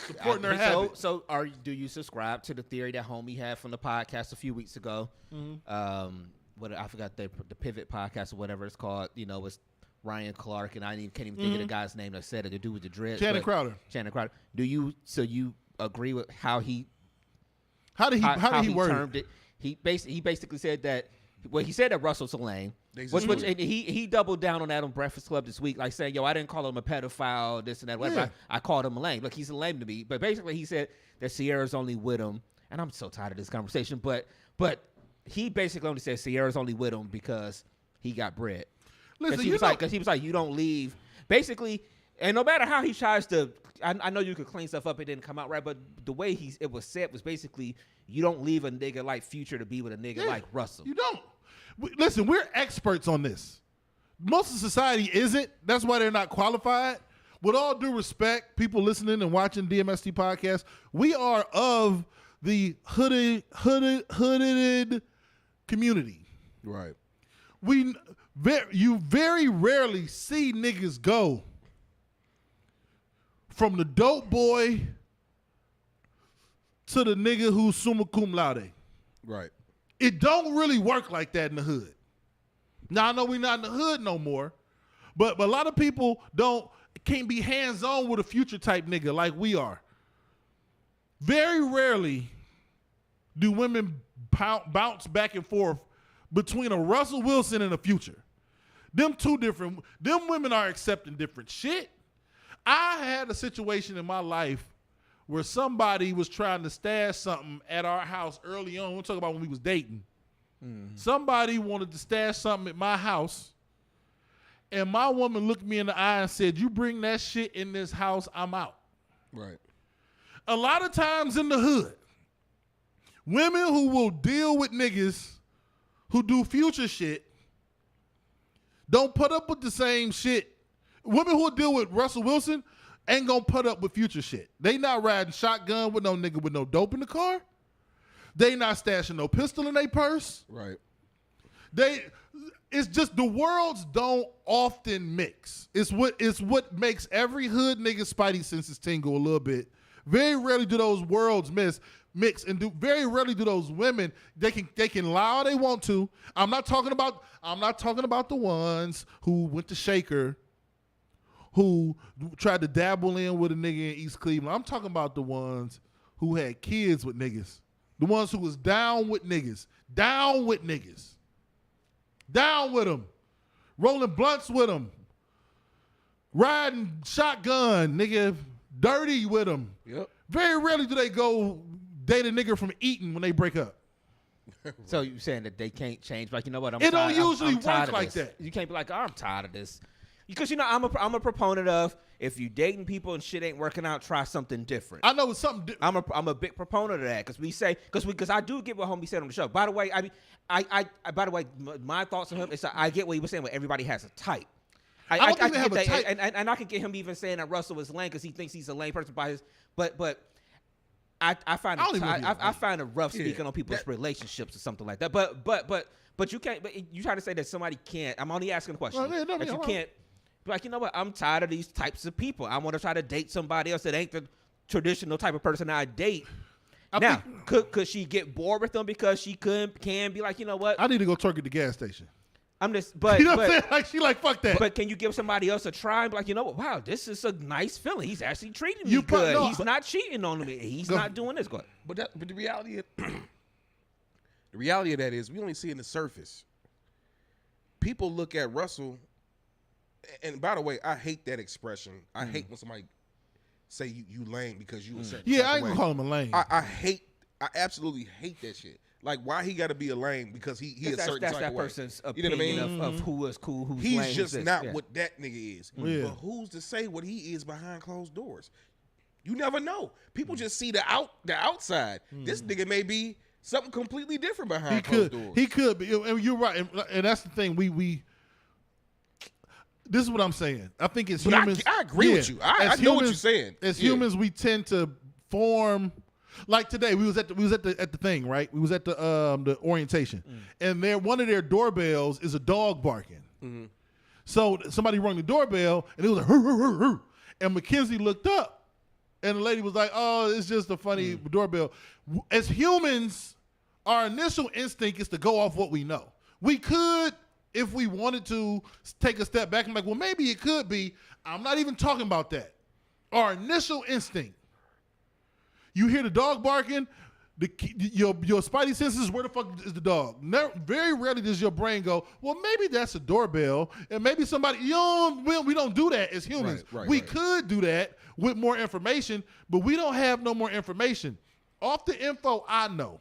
Supporting her habit. So do you subscribe to the theory that homie had from the podcast a few weeks ago? Mm-hmm. What I forgot the Pivot podcast or whatever it's called. You know, it's Ryan Clark, and I can't even think of the guy's name that said it. The dude with the dreads. Channing Crowder. Do you agree with how he? How did he word termed it? He basically said that. Well, he said that Russell's a lame. Which and he doubled down on that on Breakfast Club this week, like saying, "Yo, I didn't call him a pedophile, this and that, whatever. Yeah. I called him a lame. Look, he's a lame to me." But basically, he said that Sierra's only with him, and I'm so tired of this conversation. But he basically only said Sierra's only with him because he got bread. Listen, Because he was like, you don't leave. Basically, and no matter how he tries to, I know you could clean stuff up, it didn't come out right, but the way it was said was basically, you don't leave a nigga like Future to be with a nigga like Russell. You don't. Listen, we're experts on this. Most of society isn't. That's why they're not qualified. With all due respect, people listening and watching DMST Podcast, we are of the hooded community. Right. You very rarely see niggas go from the dope boy to the nigga who's summa cum laude. Right. It don't really work like that in the hood. Now, I know we're not in the hood no more, but a lot of people can't be hands-on with a Future type nigga like we are. Very rarely do women bounce back and forth between a Russell Wilson and a Future. Them women are accepting different shit. I had a situation in my life where somebody was trying to stash something at our house early on. We're talking about when we was dating. Mm-hmm. Somebody wanted to stash something at my house, and my woman looked me in the eye and said, "You bring that shit in this house, I'm out." Right. A lot of times in the hood, women who will deal with niggas who do Future shit don't put up with the same shit. Women who will deal with Russell Wilson ain't gonna put up with Future shit. They not riding shotgun with no nigga with no dope in the car. They not stashing no pistol in their purse. Right. It's just the worlds don't often mix. It's what makes every hood nigga spidey senses tingle a little bit. Very rarely do those worlds mix, and very rarely do those women they can lie all they want to. I'm not talking about the ones who went to Shaker, who tried to dabble in with a nigga in East Cleveland. I'm talking about the ones who had kids with niggas. The ones who was down with niggas. Down with them. Rolling blunts with them. Riding shotgun, nigga. Dirty with them. Yep. Very rarely do they go date a nigga from Eaton when they break up. So you saying that they can't change? Like, you know what? It don't usually work like that. You can't be like, oh, I'm tired of this. Because, you know, I'm a proponent of, if you dating people and shit ain't working out, try something different. I know it's something different. I'm a big proponent of that, because I do get what homie said on the show. By the way, my thoughts on him is I get what he was saying. Where everybody has a type. I don't think they have a type. And I can get him even saying that Russell is lame because he thinks he's a lame person by his. But I find it rough speaking on people's relationships or something like that. But you can't. But you try to say that somebody can't. I'm only asking a question. You can't. Like, you know what? I'm tired of these types of people. I want to try to date somebody else that ain't the traditional type of person I date. Could she get bored with them because she can be like, you know what? I need to go twerk at the gas station. But you know what I'm saying? Like, she like, fuck that. But can you give somebody else a try and be like, you know what? Wow, this is a nice feeling. He's actually treating me good. He's not cheating on me. He's not doing this. Go ahead. But the reality of that is we only see in the surface. People look at Russell And by the way, I hate that expression. I hate when somebody say you lame because you a certain Yeah, type I of ain't gonna way. call him a lame. I absolutely hate that shit. Like, why he got to be a lame because he a certain that's type that of way. person's You know what I opinion mean? of who is cool, who's He's lame, just who's this. not Yeah. what that nigga is. Yeah. But who's to say what he is behind closed doors? You never know. People just see the outside. This nigga may be something completely different behind closed doors. He could be. And you're right. And that's the thing. We this is what I'm saying. I think as But humans, I agree with you. I know what you're saying. As Yeah. humans, we tend to form. Like today, we was at the thing, right? We was at the orientation, and one of their doorbells is a dog barking. So somebody rung the doorbell, and it was like, hur, hur, hur, hur. And Mackenzie looked up, and the lady was like, "Oh, it's just a funny doorbell." As humans, our initial instinct is to go off what we know. We could, if we wanted to, take a step back and be like, well, maybe it could be. I'm not even talking about that. Our initial instinct. You hear the dog barking, your spidey senses, where the fuck is the dog? Very rarely does your brain go, well, maybe that's a doorbell, and maybe somebody, we don't do that as humans. We could do that with more information, but we don't have no more information. Off the info I know,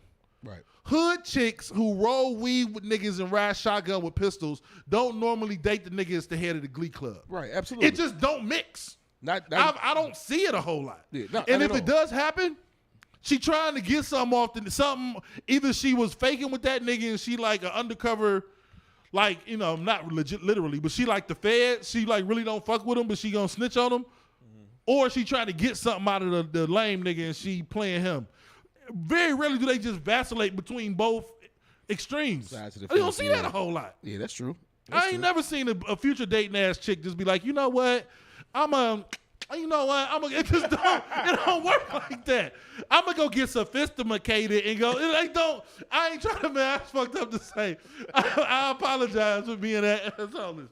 hood chicks who roll weed with niggas and ride shotgun with pistols don't normally date the nigga as the head of the glee club. Right, absolutely. It just don't mix. I don't see it a whole lot. Yeah, not and at if it all. does happen, she trying to get something off something. Either she was faking with that nigga and she like an undercover, like, not legit literally, but she like the Fed. She like really don't fuck with him, but she gonna snitch on him. Or she trying to get something out of the lame nigga and she playing him. Very rarely do they just vacillate between both extremes. You don't see that a whole lot. Yeah, that's true. I ain't never seen a future dating ass chick just be like, you know what? It don't work like that. I'm gonna go get sophisticated and go. I ain't trying to, man. That's fucked up to say. I apologize for being that asshole.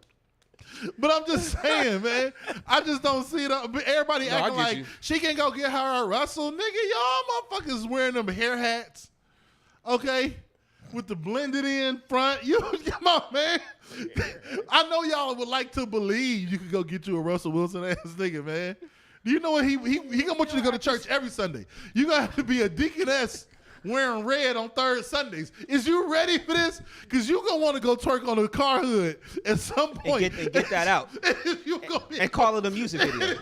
But I'm just saying, man. I just don't see it. Everybody acting like she can go get her a Russell, nigga. Y'all motherfuckers wearing them hair hats, okay, with the blended in front. You come on, man. I know y'all would like to believe you could go get you a Russell Wilson ass nigga, man. Do you know what he gonna want you to go to church every Sunday? You gonna have to be a deaconess wearing red on third Sundays. Is you ready for this? Because you gonna want to go twerk on a car hood at some point and get that out and call it a music video.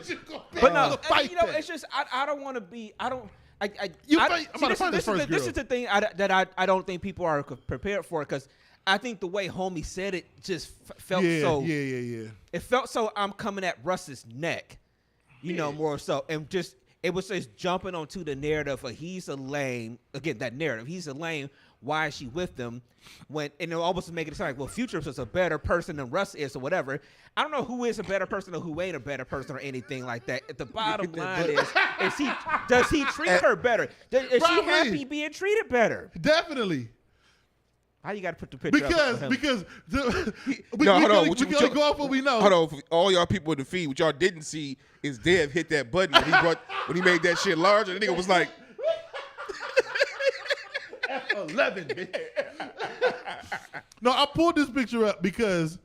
But no, it's just I don't want to be. I don't. This is the thing that I don't think people are prepared for, because I think the way homie said it just felt so. Yeah. It felt so I'm coming at Russ's neck, more so, and just it was just jumping onto the narrative of he's a lame. Again, that narrative, he's a lame. Why is she with them? And it almost make it sound like, well, Future is a better person than Russ is, or whatever. I don't know who is a better person or who ain't a better person or anything like that. The bottom line is does he treat her better? Is she happy being treated better? Definitely. How you got to put the picture up? Because we go off what we know. Hold on, for all y'all people in the feed, what y'all didn't see is Dev hit that button when he made that shit larger. The nigga was like, F11. No, I pulled this picture up because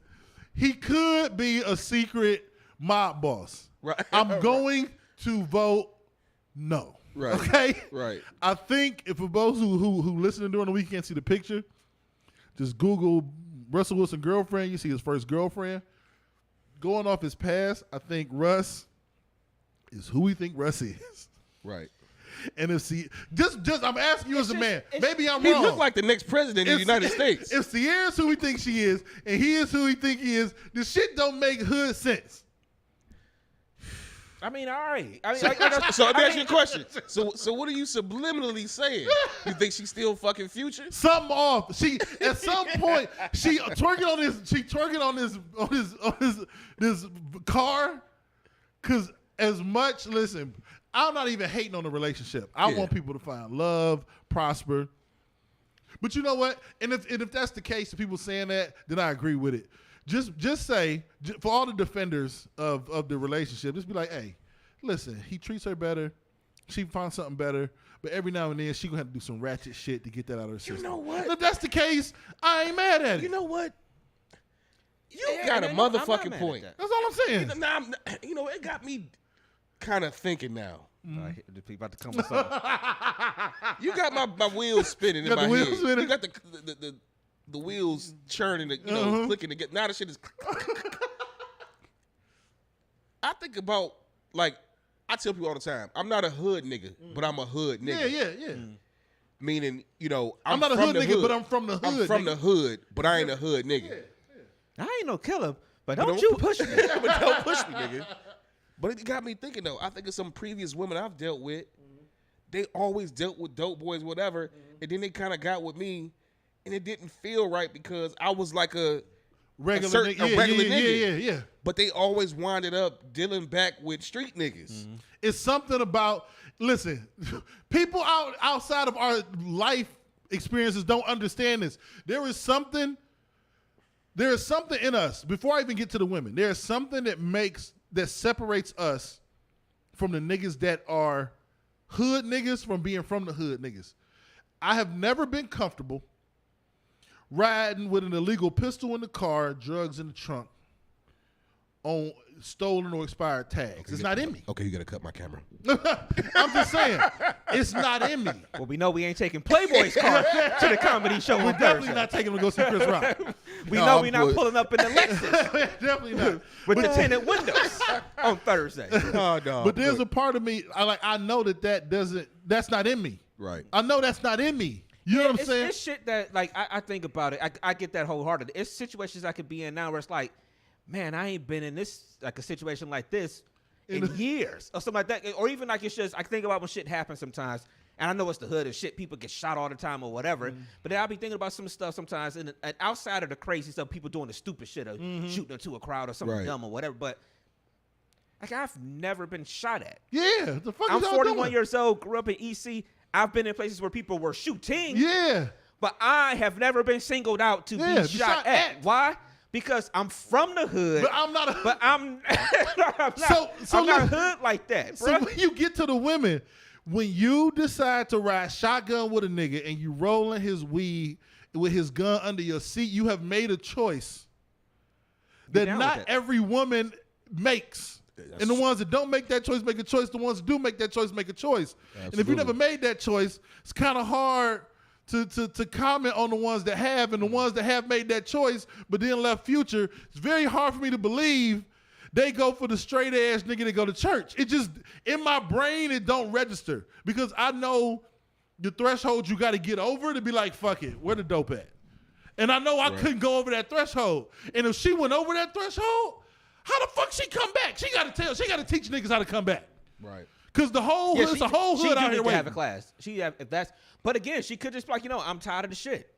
he could be a secret mob boss. Right. I'm going to vote no. Right. Okay. Right. I think if for those who listening during the week can't see the picture, just Google Russell Wilson girlfriend. You see his first girlfriend. Going off his past, I think Russ is who we think Russ is. Right. And if I'm asking you as a man, maybe I'm He wrong. looked like the next president of the United States. If Sierra's who we think she is, and he is who we think he is, the shit don't make hood sense. I mean, all right. So let me ask you a question. So what are you subliminally saying? You think she's still fucking Future? Something off. She at some point she twerking on this car. Cause listen, I'm not even hating on the relationship. I want people to find love, prosper. But you know what? And if that's the case, the people saying that, then I agree with it. Just say, for all the defenders of the relationship, just be like, hey, listen, he treats her better. She finds something better. But every now and then, she going to have to do some ratchet shit to get that out of her system. You know what? If that's the case, I ain't mad at it. You know what? You got a motherfucking point. That's all I'm saying. It got me kind of thinking now. The people about to come with something. You got my wheels spinning in my head. You got the wheels churning, clicking to get. Now the shit is. I think about, like, I tell people all the time, I'm not a hood nigga, but I'm a hood nigga. Yeah. Meaning, I'm not a hood nigga, but I'm from the hood. I'm from the hood, but I ain't a hood nigga. I ain't no killer, but don't you push me. But don't push me, nigga. But it got me thinking, though. I think of some previous women I've dealt with. They always dealt with dope boys, whatever, and then they kind of got with me, and it didn't feel right because I was like a regular nigga. Yeah. But they always winded up dealing back with street niggas. It's something about, listen, people outside of our life experiences don't understand this. There is something in us, before I even get to the women, there is something that separates us from the niggas that are hood niggas from being from the hood niggas. I have never been comfortable riding with an illegal pistol in the car, drugs in the trunk, on stolen or expired tags. It's not in me. Okay, you gotta cut my camera. I'm just saying, it's not in me. Well, we know we ain't taking Playboy's car to the comedy show We're on definitely Thursday. not taking him to go see Chris Rock. We know we're not pulling up in the Lexus Definitely not. with the tinted windows on Thursday. Oh, no. But there's a part of me, I know that's not in me. Right. I know that's not in me. You know what I'm saying? It's shit that, like, I think about it. I get that wholeheartedly. It's situations I could be in now where it's like, man, I ain't been in this, like, a situation like this in years or something like that. Or even like it's just, I think about when shit happens sometimes, and I know it's the hood and shit, people get shot all the time or whatever, but then I'll be thinking about some stuff sometimes, and outside of the crazy stuff, people doing the stupid shit of shooting into a crowd or something dumb or whatever, but like, I've never been shot at. Yeah, the fuck I'm is y'all 41 doing? years old, grew up in EC. I've been in places where people were shooting. Yeah. But I have never been singled out to be shot at. Why? Because I'm from the hood. But I'm not a But I'm I'm not hood like that, bro. So when you get to the women, when you decide to ride shotgun with a nigga and you rolling his weed with his gun under your seat, you have made a choice that not every woman makes. And the ones that don't make that choice make a choice. The ones that do make that choice make a choice. Absolutely. And if you never made that choice, it's kind of hard to comment on the ones that have, and the ones that have made that choice but then left Future. It's very hard for me to believe they go for the straight ass nigga that go to church. It just, in my brain, it don't register because I know the threshold you got to get over to be like, fuck it, where the dope at? And I know I couldn't go over that threshold. And if she went over that threshold, how the fuck she come back? She got to teach niggas how to come back. Right. Because the whole hood, it's a whole hood out here waiting. She have a class. But again, she could just be like, I'm tired of the shit.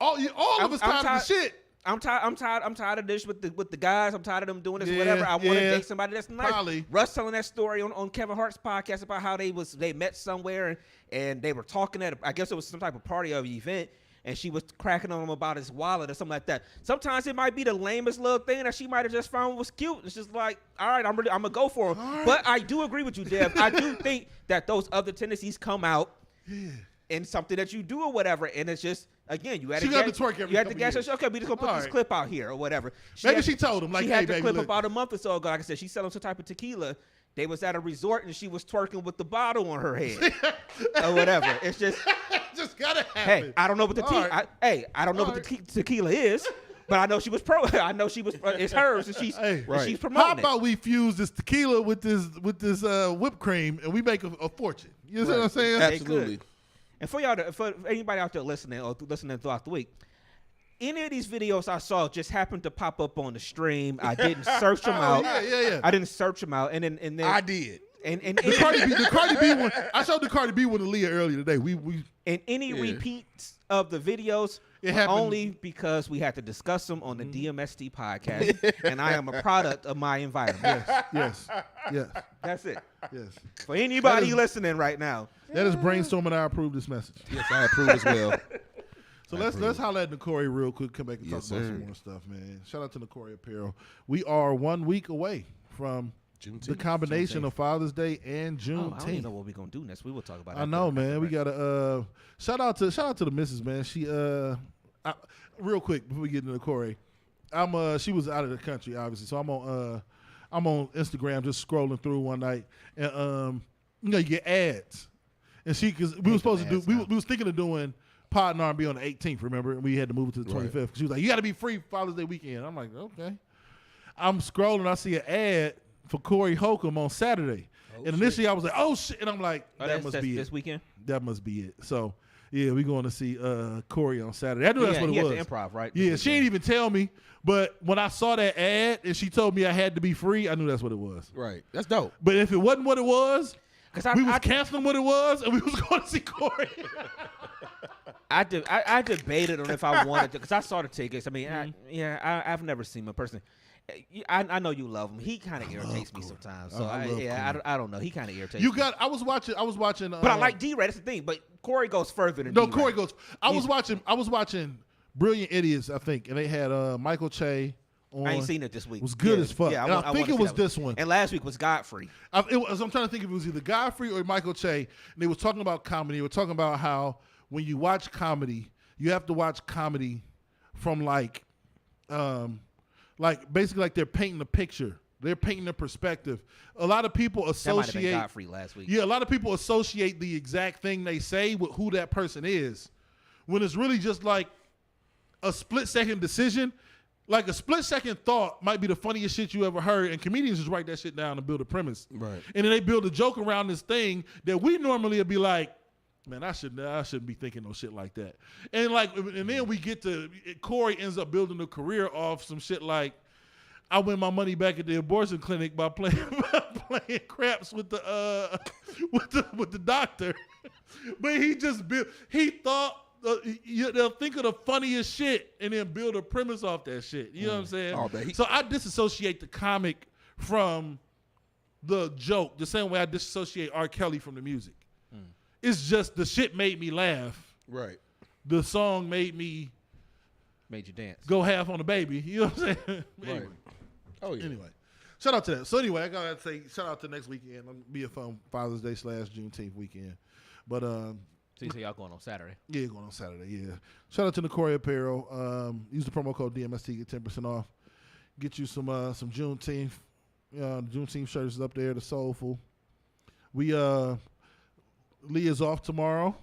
All of us tired of the shit. I'm tired of this with the guys. I'm tired of them doing this, whatever. I want to date somebody that's nice. Probably. Russ telling that story on Kevin Hart's podcast about how they met somewhere and they were talking at I guess it was some type of party or event, and she was cracking on him about his wallet or something like that. Sometimes it might be the lamest little thing that she might have just found was cute. It's just like, all right, I'm gonna go for him. Right. But I do agree with you, Dev. I do think that those other tendencies come out in something that you do or whatever, and it's just, again, you had to twerk every couple years. Okay, we just gonna put this clip out here or whatever. She told him, like, she hey, had the baby, clip look. about a month or so ago. Like I said, she's selling some type of tequila. They was at a resort and she was twerking with the bottle on her head or whatever. It's just gotta happen. Hey, I don't know what the I don't know what the tequila is, but I know she was it's hers and she's she's promoting How about we fuse this tequila with this whipped cream and we make a fortune? You know what I'm saying? Absolutely. And for anybody out there listening throughout the week, any of these videos I saw just happened to pop up on the stream. I didn't search them out. Yeah. I didn't search them out, and then I did. And the Cardi B one. I showed the Cardi B one to Leah earlier today. We and any repeats of the videos only because we had to discuss them on the DMST podcast, and I am a product of my environment. Yes. That's it. Yes. For anybody listening right now, that is brainstorming. I approve this message. Yes, I approve as well. So let's holler at Nicorey real quick. Come back and talk about some more stuff, man. Shout out to Nicorey Apparel. We are 1 week away from the combination of Father's Day and Juneteenth. I don't even know what we're gonna do next. We will talk about it. I know, man. We gotta shout out to the missus, man. She real quick before we get into Nicorey. She was out of the country, obviously. So I'm on Instagram just scrolling through one night, and you get ads, and because we were supposed to do, we was thinking of doing Pod and R&B on the 18th. Remember, and we had to move it to the 25th. She was like, "You got to be free Father's Day weekend." I'm like, "Okay." I'm scrolling, I see an ad for Corey Holcomb on Saturday, and initially I was like, "Oh shit!" And I'm like, "That must be it." This weekend. That must be it. So. Yeah, we're going to see Corey on Saturday. I knew that's what it was. He had the Improv, right? Yeah, she didn't even tell me. But when I saw that ad and she told me I had to be free, I knew that's what it was. Right. That's dope. But if it wasn't what it was, because we was canceling what it was and we was going to see Corey. I debated on if I wanted to because I saw the tickets. I mean, I've never seen him in person. I know you love him. He kind of irritates me sometimes. So I don't know. He kind of irritates me. I was watching. But I like D-Ray. That's the thing. But Corey goes further than D-Ray. No, Corey goes. I was watching Brilliant Idiots, I think, and they had Michael Che on. I ain't seen it this week. It was good as fuck. Yeah, I think it was this one. And last week was Godfrey. I'm trying to think if it was either Godfrey or Michael Che. And they was talking about comedy. They were talking about how when you watch comedy, you have to watch comedy from like basically like they're painting a picture. They're painting a perspective. A lot of people associate. That might have been Godfrey last week. Yeah, a lot of people associate the exact thing they say with who that person is, when it's really just like a split-second decision. Like a split-second thought might be the funniest shit you ever heard, and comedians just write that shit down and build a premise. Right. And then they build a joke around this thing that we normally would be like, man, I shouldn't be thinking no shit like that. And then we get to Corey ends up building a career off some shit like, I win my money back at the abortion clinic by playing craps with the doctor. But he thought they'll think of the funniest shit and then build a premise off that shit. You know what I'm saying? Oh, man. So I disassociate the comic from the joke the same way I disassociate R. Kelly from the music. It's just the shit made me laugh. Right. The song made you dance. Go half on the baby. You know what I'm saying? Right. Anyway. Oh yeah. Anyway, shout out to that. So anyway, I gotta say shout out to next weekend. It'll be a fun Father's Day / Juneteenth weekend. But so you say y'all going on Saturday? Yeah, going on Saturday. Yeah. Shout out to Corey Apparel. Use the promo code DMST, get 10% off. Get you some Juneteenth. Juneteenth shirts is up there. The Soulful. We Leah's off tomorrow,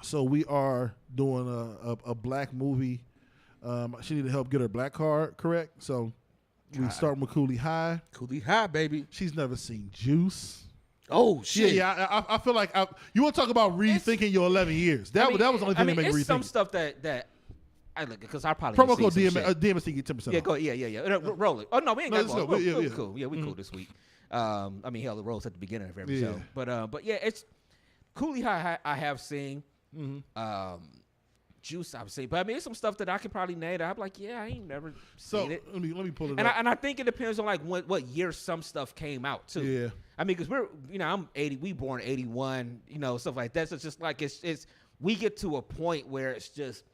so we are doing a black movie. She needed help get her black card correct, so we starting with Cooley High. Cooley High, baby. She's never seen Juice. Oh shit! Yeah. I feel like you want to talk about rethinking your 11 years. That was the only thing that made me rethink. Some stuff that I look because I probably promo code DMST get 10% off. Yeah, go. Yeah. Roll it. Oh no, we ain't got to go. Cool. Yeah, we cool this week. Hell, the rolls at the beginning of every show. But yeah, it's Cooley High. I have seen. Juice I've seen, but it's some stuff that I could probably name. I'm like, yeah, I ain't never seen it. Let me pull it up. And I think it depends on like what year some stuff came out too. Yeah. I mean, because I'm 80. We born 81. Stuff like that. So it's just like it's we get to a point where it's just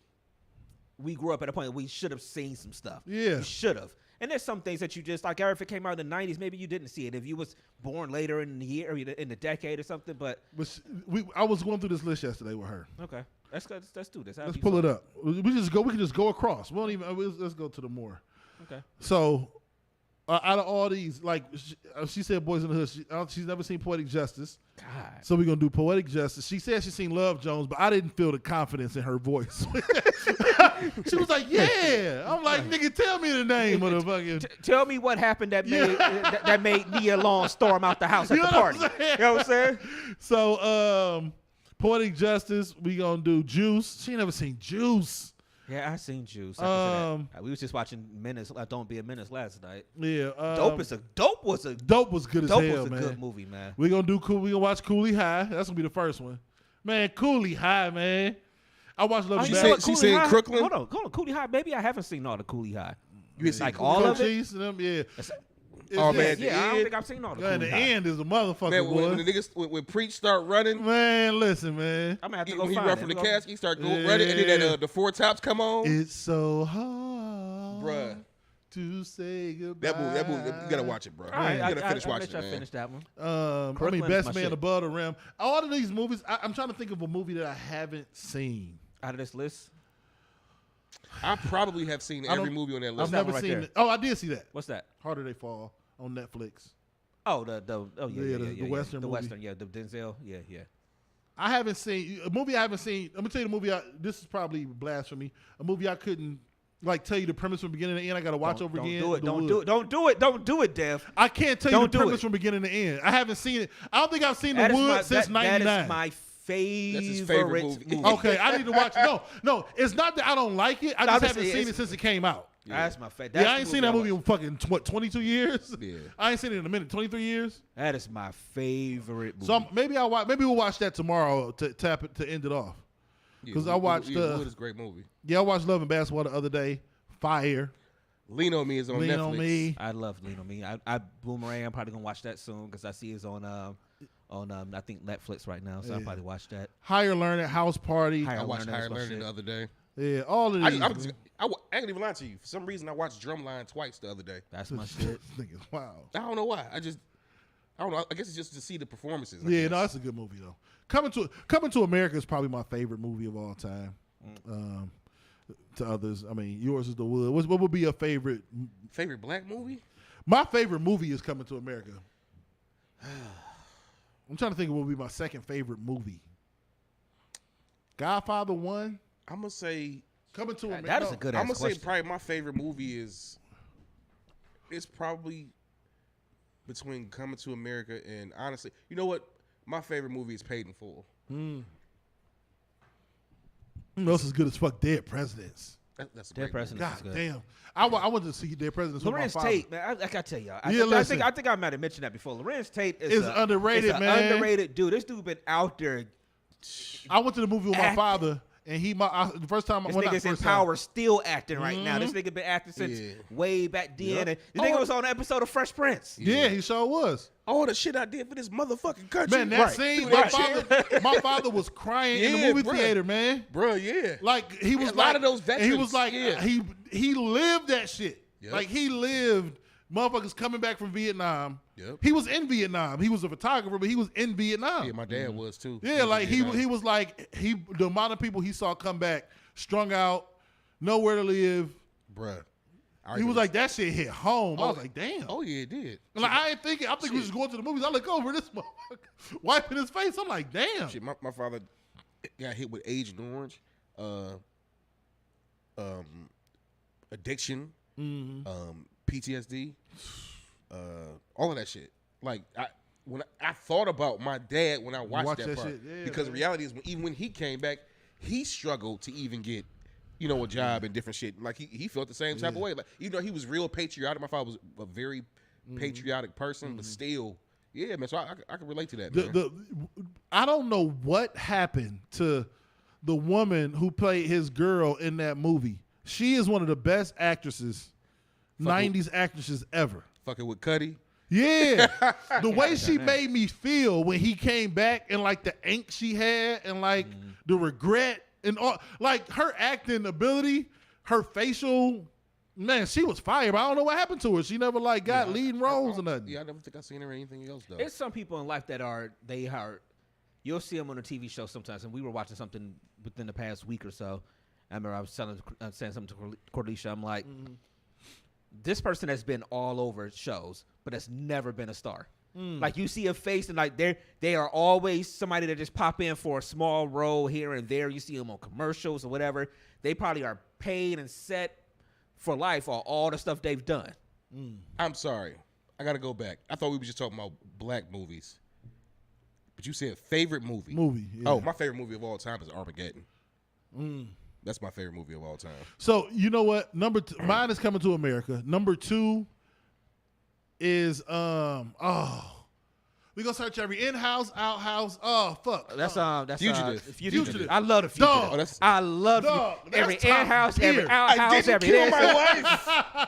we grew up at a point where we should have seen some stuff. Yeah. You should have. And there's some things that you just like. If it came out in the 90s, maybe you didn't see it. If you was born later in the year or in the decade or something, but I was going through this list yesterday with her. Okay. Let's do this. Let's pull it up. We can just go across. We don't even. Let's go to the more. Okay. So, out of all these, like she said, Boys in the Hood. She's never seen Poetic Justice. God. So we're gonna do Poetic Justice. She said she's seen Love Jones, but I didn't feel the confidence in her voice. She was like, "Yeah." I'm like, "Nigga, tell me the name of the fucking." Tell me what happened that made that made Nia Long storm out the house at the party. You know what I'm saying? So, Poetic Justice, we gonna do Juice. She ain't never seen Juice. Yeah, I seen Juice. We was just watching Menace. Don't Be a Menace last night. Yeah, Dope was good as Dope was hell, man. Good movie, man. We gonna watch Cooley High. That's gonna be the first one, man. Cooley High, man. I watched Love. She said Crooklyn. Hold on, Cooley High. Maybe I haven't seen all the Cooley High. You like all of it? Yeah. Oh man, I don't think I've seen all the Cooley High. The end is a motherfucker. Man, when the niggas when Preach start running, man, listen, man. I'm gonna have to go when he find run from the casket, he start running, and then the Four Tops come on. It's so hard, bruh, to say goodbye. That movie, you gotta watch it, bro. All right, you gotta finish watching it, man. Finish that one. Best Man Above the Rim. All of these movies, I'm trying to think of a movie that I haven't seen Out of this list. I probably have seen every movie on that list. I've never right seen there? it. Oh, I did see that. What's that? Harder They Fall on Netflix. Oh, the Western the movie. Western, yeah, the Denzel, yeah. I haven't seen a movie. I haven't seen. I'm gonna tell you the movie. This is probably blasphemy. A movie I couldn't like tell you the premise from beginning to end. I got to watch over again. Don't do it, Dev. I can't tell you Don't the do premise it. from beginning to end. I haven't seen it. I don't think I've seen That The is my- Wood since that- '99. That is my favorite, That's his favorite movie. Okay, I need to watch it. No, it's not that I don't like it. I No, just I'm haven't just- seen it's- it since it came out. That's my favorite. Yeah, I ain't seen that movie in fucking 22 years. Yeah. I ain't seen it in a minute. 23 years. That is my favorite movie. So maybe we'll watch that tomorrow to tap it to end it off. Because I watched Wood is a great movie. I watched Love and Basketball the other day. Fire. Lean on Me is on Lean Netflix. on Me. I love Lean on Me. I Boomerang. I'm probably gonna watch that soon because I see it's on I think Netflix right now. So I'll probably watch that. Higher Learning, House Party. I watched Higher Learning, Learning the other day. Yeah, all of these. I ain't even lying to you. For some reason, I watched Drumline twice the other day. That's my shit. Niggas, wow. I don't know why. I don't know. I guess it's just to see the performances. I Yeah, guess. no, that's a good movie though. Coming to America is probably my favorite movie of all time. To others, I mean, yours is The Wood. What would be your favorite? Favorite black movie? My favorite movie is Coming to America. I'm trying to think of what would be my second favorite movie. Godfather 1. I'm gonna say. Coming to America. That is a good. I'm gonna question. say probably my favorite movie is. It's probably between Coming to America and honestly, you know what? My favorite movie is Paid in Full. Who else is good as fuck? Dead Presidents. That's a Dead great Presidents. God is good. damn. I went to see Dead Presidents with my Lorenz father. Tate, man, I gotta tell y'all. listen. I think I might have mentioned that before. Lorenz Tate is It's underrated, is a man. Underrated dude. This dude been out there. I went to the movie with my Acting. father, and the first time This when I nigga's in first power, still acting right now. This nigga been acting since way back then. Yep. And this nigga was on an episode of Fresh Prince. Yeah, he sure was. All the shit I did for this motherfucking country. Man, that scene, my father was crying in the Yeah, movie bruh. theater, man. Bro, yeah. Like he was A lot of those and he was veterans, like yeah. he lived that shit. Yep. Like he lived motherfuckers coming back from Vietnam. Yep. He was in Vietnam. He was a photographer, but he was in Vietnam. Yeah, my dad was too. Yeah, like he was. was like the amount of people he saw come back strung out, nowhere to live. Bruh. He was like, that shit hit home. I was like, damn. Oh yeah, it did. And like I ain't thinking. I'm thinking we was going to the movies. I look over this motherfucker wiping his face. I'm like, damn. Shit, my father got hit with Agent Orange, addiction, PTSD, all of that shit. Like I thought about my dad when I watched that part shit, yeah, because man. the reality is even when he came back, he struggled to even get a job and different shit. Like he felt the same type of way. Like even though he was real patriotic, my father was a very patriotic person, but still, yeah, man. So I can relate to that. Man. I don't know what happened to the woman who played his girl in that movie. She is one of the best actresses, 90s actresses ever. Fucking with Cuddy. Yeah. The way she made me feel when he came back and like the angst she had and like the regret and all, like her acting ability, her facial, man, she was fire, but I don't know what happened to her. She never like got leading roles or nothing. Yeah, I never think I seen her in anything else though. It's some people in life that are you'll see them on a TV show sometimes. And we were watching something within the past week or so. I remember I was saying something to Cordelisha. I'm like, this person has been all over shows, but has never been a star. Like you see a face and like they are always somebody that just pop in for a small role here and there. You see them on commercials or whatever. They probably are paid and set for life on all the stuff they've done. I'm sorry. I got to go back. I thought we were just talking about black movies. But you said favorite movie. Yeah. Oh, my favorite movie of all time is Armageddon. That's my favorite movie of all time. So you know what? Mine is Coming to America. Number 2 is we gonna search every in-house, out-house. Oh fuck. That's Fugitive. Fugitive. I love the Fugitive. Dog. I love Dog, that's every top in-house, tier. every out-house, every kill this. my wife.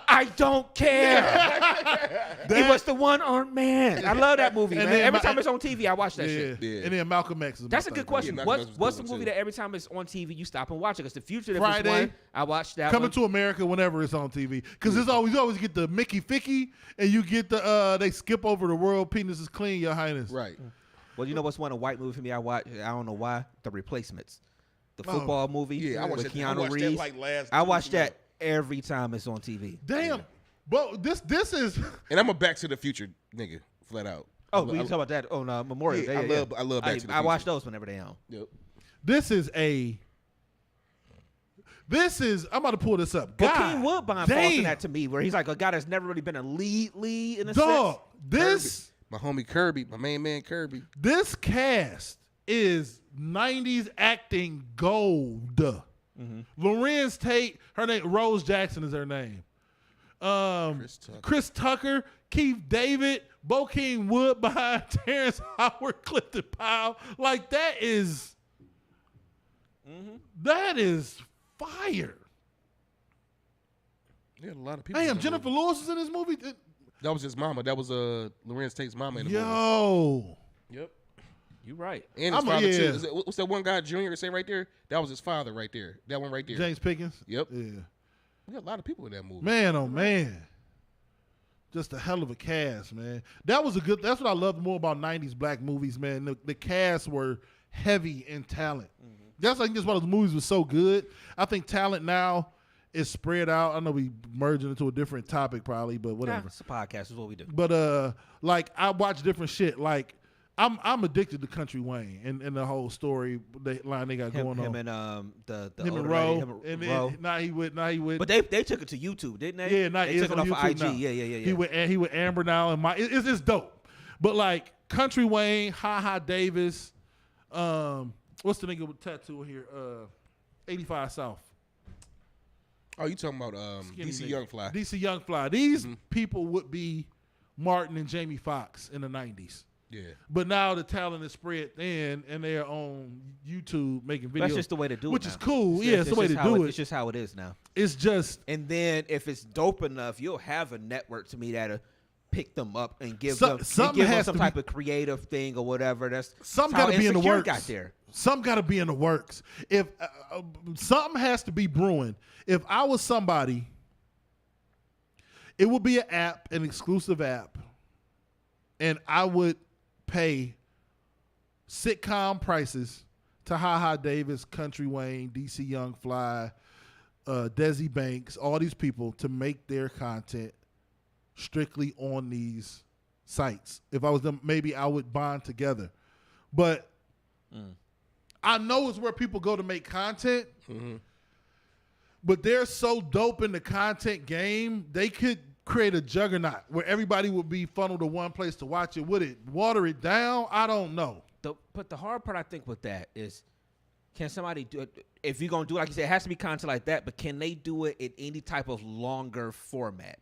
I don't care. He was the one-armed man. I love that movie, And man. then Every time it's on TV, I watch that Yeah. shit. Yeah. And then Malcolm X is That's a my good third question. Yeah, What's Malcolm X the is good movie one, that every time it's on TV you stop and watch it? Because the Fugitive Friday. is one. I watched that Coming one. to America whenever it's on TV, because you always get the Mickey Ficky, and you get the they skip over the world penis is clean, Your Highness. Right. Well, you know what's one a white movie for me I watch? I don't know why. The Replacements. the football movie. Yeah, I watched with that. Keanu Reeves. I watch that every time it's on TV. Damn. But this is. And I'm a Back to the Future nigga, flat out. Oh, we talk about that on Memorial Day. I love Back to the Future. I watch those whenever they on. Yep. I'm about to pull this up. But King Woodbine falls in that to me, where he's like a guy that's never really been a lead in a sense. This Kirby. My homie Kirby, my main man Kirby. This cast is 90s acting gold. Mm-hmm. Lorenz Tate, her name Rose Jackson is her name. Chris Tucker, Keith David, Bokeem Woodbine, Terrence Howard, Clifton Powell. Like that is fire. Yeah, a lot of people. Damn, Jennifer Lewis is in this movie. That was his mama. That was Lorenz Tate's mama in the movie. Yo. Yep. You right. And his father too. What's that one guy Junior say right there? That was his father right there. That one right there. James Pickens. Yep. Yeah. We got a lot of people in that movie. Man, oh man. Just a hell of a cast, man. That's what I loved more about 90s black movies, man. The casts were heavy in talent. Mm-hmm. That's like just why those movies were so good. I think talent now is spread out. I know we merging into a different topic probably, but whatever. It's a podcast is what we do. But like I watch different shit. Like I'm addicted to Country Wayne and the whole story line they got going on. Him and the him and Roe. And then now he would. But they took it to YouTube, didn't they? Yeah, they took it off YouTube of IG. now. Yeah. He with Amber now and it's dope. But like Country Wayne, Ha Davis, what's the nigga with tattoo here? 85 South. Oh, you talking about DC Young Fly? DC Young Fly. These people would be Martin and Jamie Foxx in the 90s. Yeah. But now the talent is spread thin and they're on YouTube making videos. That's just the way to do it. Which is cool. It's the way to do it. It's just how it is now. It's just. And then if it's dope enough, you'll have a network to me that'll pick them up and give them some type of creative thing or whatever. That's something got to be in the works. Got there. Something got to be in the works. If something has to be brewing. If I was somebody, it would be an app, an exclusive app, and I would pay sitcom prices to Ha Davis, Country Wayne, DC Young Fly, Desi Banks, all these people to make their content strictly on these sites. If I was them, maybe I would bond together. But I know it's where people go to make content. Mm-hmm. But they're so dope in the content game, they could create a juggernaut where everybody would be funneled to one place to watch it. Would it water it down? I don't know. But the hard part, I think, with that is, can somebody do it? If you're going to do it, like you said, it has to be content like that, but can they do it in any type of longer format?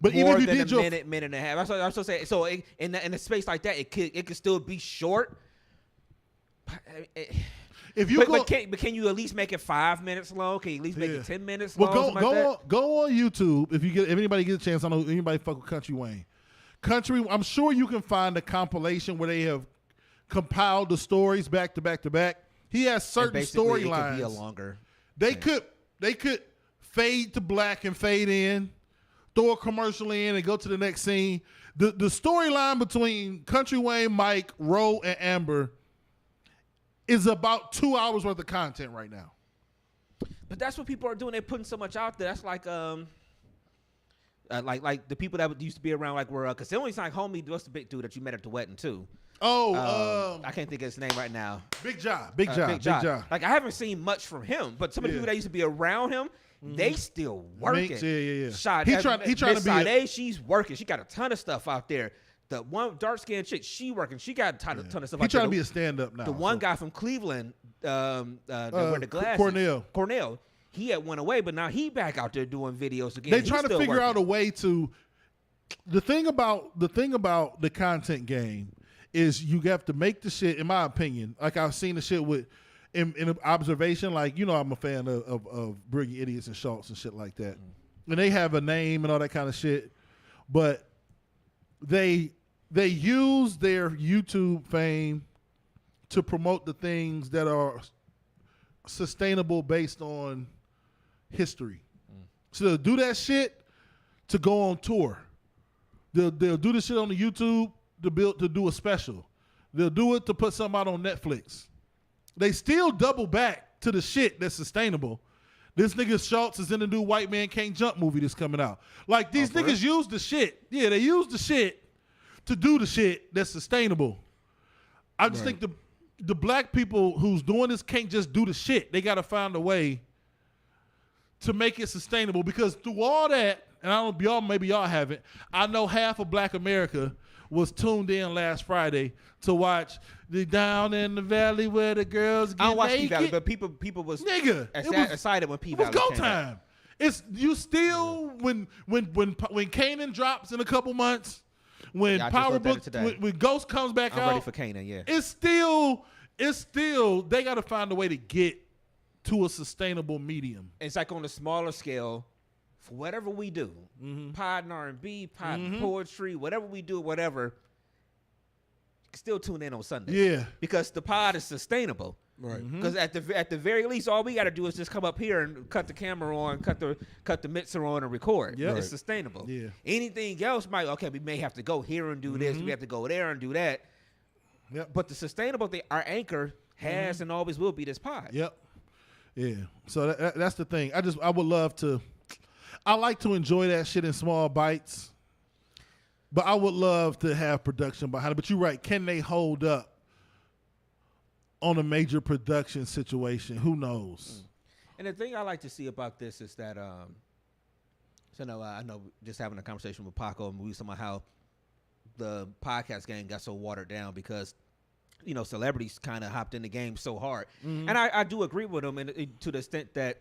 But more even if you than did minute and a half. I'm still saying, so in a space like that, it could still be short. But can you at least make it 5 minutes long? Can you at least make it 10 minutes long? Go on YouTube if anybody gets a chance. I don't know anybody fuck with Country Wayne. I'm sure you can find a compilation where they have compiled the stories back to back to back. He has certain storylines. It could be a longer. They could fade to black and fade in, throw a commercial in, and go to the next scene. The storyline between Country Wayne, Mike, Roe, and Amber is about 2 hours worth of content right now. But that's what people are doing. They're putting so much out there. That's like the people that used to be around, like were because the only like homie, what's the big dude that you met at the wedding too? I can't think of his name right now. Big Job. Like I haven't seen much from him, but some of the people that used to be around him, they still working. Yeah. Shot. He trying to be. She's working. She got a ton of stuff out there. The one dark skinned chick, she working. She got a ton of stuff. He trying to be a stand up now. The one guy from Cleveland, wear the glasses. Cornell. He had went away, but now he back out there doing videos again. They trying to figure out a way to. The thing about the content game is you have to make the shit. In my opinion, like I've seen the shit with in observation. Like I'm a fan of Brilliant Idiots and Schultz and shit like that, and they have a name and all that kind of shit, but they use their YouTube fame to promote the things that are sustainable based on history. So they'll do that shit to go on tour. They'll do this shit on the YouTube to do a special. They'll do it to put something out on Netflix. they still double back to the shit that's sustainable. This nigga Schultz is in the new White Man Can't Jump movie that's coming out. Like, these niggas use the shit. Yeah, they use the shit to do the shit that's sustainable. I just think the black people who's doing this can't just do the shit. They got to find a way to make it sustainable, because through all that, and I don't know, maybe y'all haven't, I know half of Black America was tuned in last Friday to watch the Down in the Valley where the girls get I don't watch naked. P-Valley, but people was excited when P-Valley came. It was go came time. out. It's you still when Kanan drops in a couple months, when Power Book, when Ghost comes back out. I'm ready for Kanan. Yeah, it's still they got to find a way to get to a sustainable medium. It's like on a smaller scale. For whatever we do, pod and R&B, pod and poetry, whatever we do, whatever, you can still tune in on Sunday. Yeah. Because the pod is sustainable. Right. Because at the very least, all we got to do is just come up here and cut the camera on, cut the mixer on, and record. Yep. It's sustainable. Yeah. Anything else we may have to go here and do this. We have to go there and do that. Yep. But the sustainable thing, our anchor has and always will be this pod. Yep. Yeah. So that's the thing. I would love to. I like to enjoy that shit in small bites, but I would love to have production behind it. But you're right. Can they hold up on a major production situation? Who knows? And the thing I like to see about this is that, I know just having a conversation with Paco, and we were talking about how the podcast game got so watered down because, celebrities kind of hopped in the game so hard. And I do agree with them to the extent that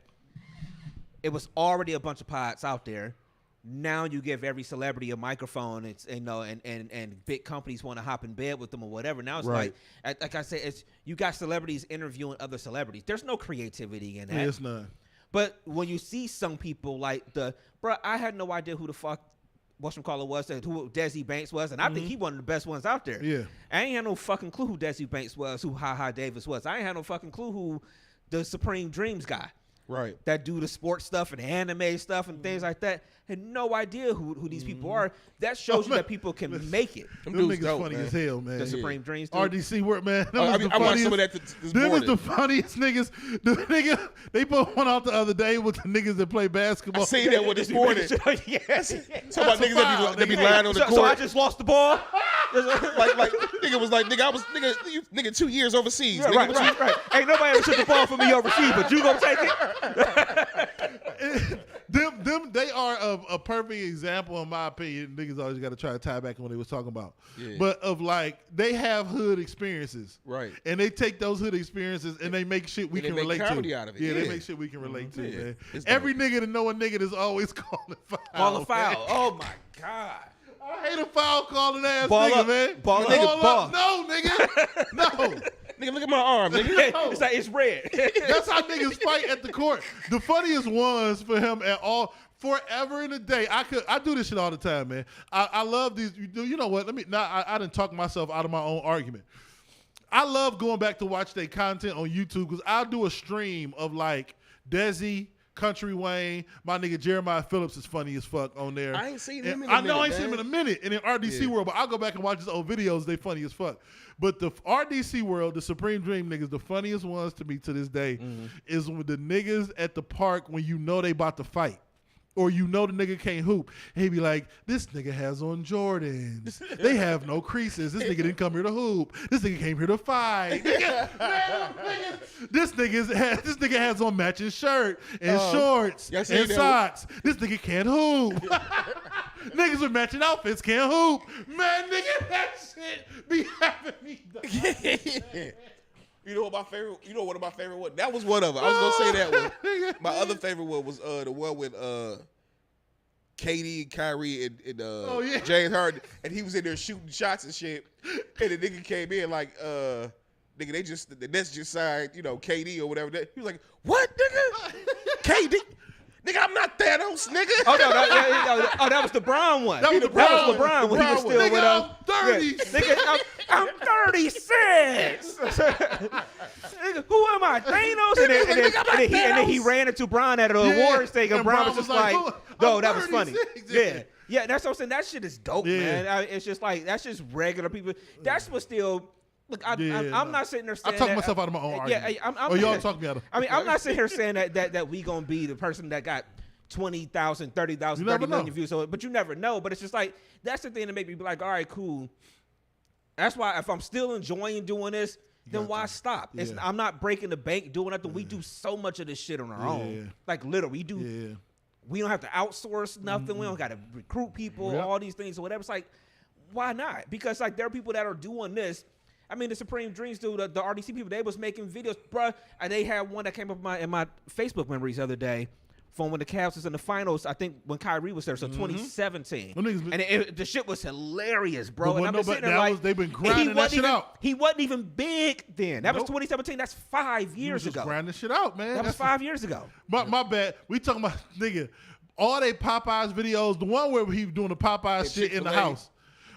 it was already a bunch of pods out there. Now you give every celebrity a microphone. It's and big companies want to hop in bed with them or whatever. Now it's like I said, it's you got celebrities interviewing other celebrities. There's no creativity in that. Yeah, it's none. But when you see some people like I had no idea who the fuck whatchamacallit was, who Desi Banks was, and I think he one of the best ones out there. Yeah, I ain't had no fucking clue who Desi Banks was, who Ha Davis was. I ain't had no fucking clue who the Supreme Dreams guy. Right. That do the sports stuff and anime stuff and things like that. Had no idea who these people are. That shows you that people can make it. Them niggas dope, funny as hell, man. The Supreme Dreams dude. RDC work, man. I watched some of that this morning. Them is the funniest niggas. The nigga, they put one out the other day with the niggas that play basketball. I seen that one this morning. Yes. Talking about niggas that be lying on the court. So I just lost the ball. like nigga was like, nigga 2 years overseas. Yeah, nigga, right. Ain't nobody ever took the ball from me overseas, but you gonna take it. They are a perfect example, in my opinion. Niggas always got to try to tie back on what they was talking about. Yeah. But of like, they have hood experiences. Right. And they take those hood experiences and they make shit we can relate to. Out of it. Yeah, they make shit we can relate to, man. Every nigga to know a nigga that's always calling foul. Calling foul. Oh, my God. I hate a foul calling ass ball nigga, up, man. Ball up. No, nigga. No. Nigga, look at my arm, nigga. It's like, it's red. That's how niggas fight at the court. The funniest ones for him at all, forever in a day. I do this shit all the time, man. I love these. You know what? I didn't talk myself out of my own argument. I love going back to watch their content on YouTube because I'll do a stream of like Desi, Country Wayne, my nigga Jeremiah Phillips is funny as fuck on there. I ain't seen him in a minute. I know I ain't seen him in a minute in RDC World, but I'll go back and watch his old videos. They funny as fuck. But the RDC World, the Supreme Dream niggas, the funniest ones to me to this day is with the niggas at the park when you know they about to fight. Or the nigga can't hoop. And he be like, this nigga has on Jordans. They have no creases. This nigga didn't come here to hoop. This nigga came here to fight. This nigga has on matching shirt and shorts and socks. This nigga can't hoop. Niggas with matching outfits can't hoop. Man, nigga, that shit be having me done. You know what my favorite? You know one of my favorite ones? That was one of them. I was gonna say that one. My other favorite one was the one with Katie and Kyrie and James Harden, and he was in there shooting shots and shit. And the nigga came in like, nigga, the Nets just signed, KD or whatever. He was like, what, nigga? KD? Nigga, I'm not Thanos, nigga. Oh, no, that was the Brown one. That was LeBron when he was still nigga, with I'm 30. Yeah. Nigga, I'm 36. Nigga, who am I, Thanos? And then he ran into Brown at an awards thing, and Brown was just like, no, that was funny. Yeah, that's what I'm saying. That shit is dope, man. It's just like, that's just regular people. That's what still... Look, I'm not sitting there saying I talk that, myself out of my own yeah, argument. Y'all talk me out of. I mean, I'm not sitting here saying that we gonna be the person that got 20,000, 30,000, 30 million views. So, but you never know. But it's just like that's the thing that make me be like, all right, cool. That's why if I'm still enjoying doing this, then why stop? Yeah. I'm not breaking the bank doing nothing. We do so much of this shit on our own. Like literally, we do. Yeah. We don't have to outsource nothing. We don't got to recruit people. All these things or whatever. It's like, why not? Because like there are people that are doing this. I mean, the Supreme Dreams dude, the RDC people, they was making videos, bruh. And they had one that came up in my Facebook memories the other day from when the Cavs was in the finals. I think when Kyrie was there, so 2017. And the shit was hilarious, bro. And I'm just sitting there like, they've been grinding that shit out. He wasn't even big then. That was 2017. That's 5 years ago. Grinding shit out, man. That was 5 years ago. My bad. We talking about nigga. All they Popeyes videos. The one where he doing the Popeyes shit in the house.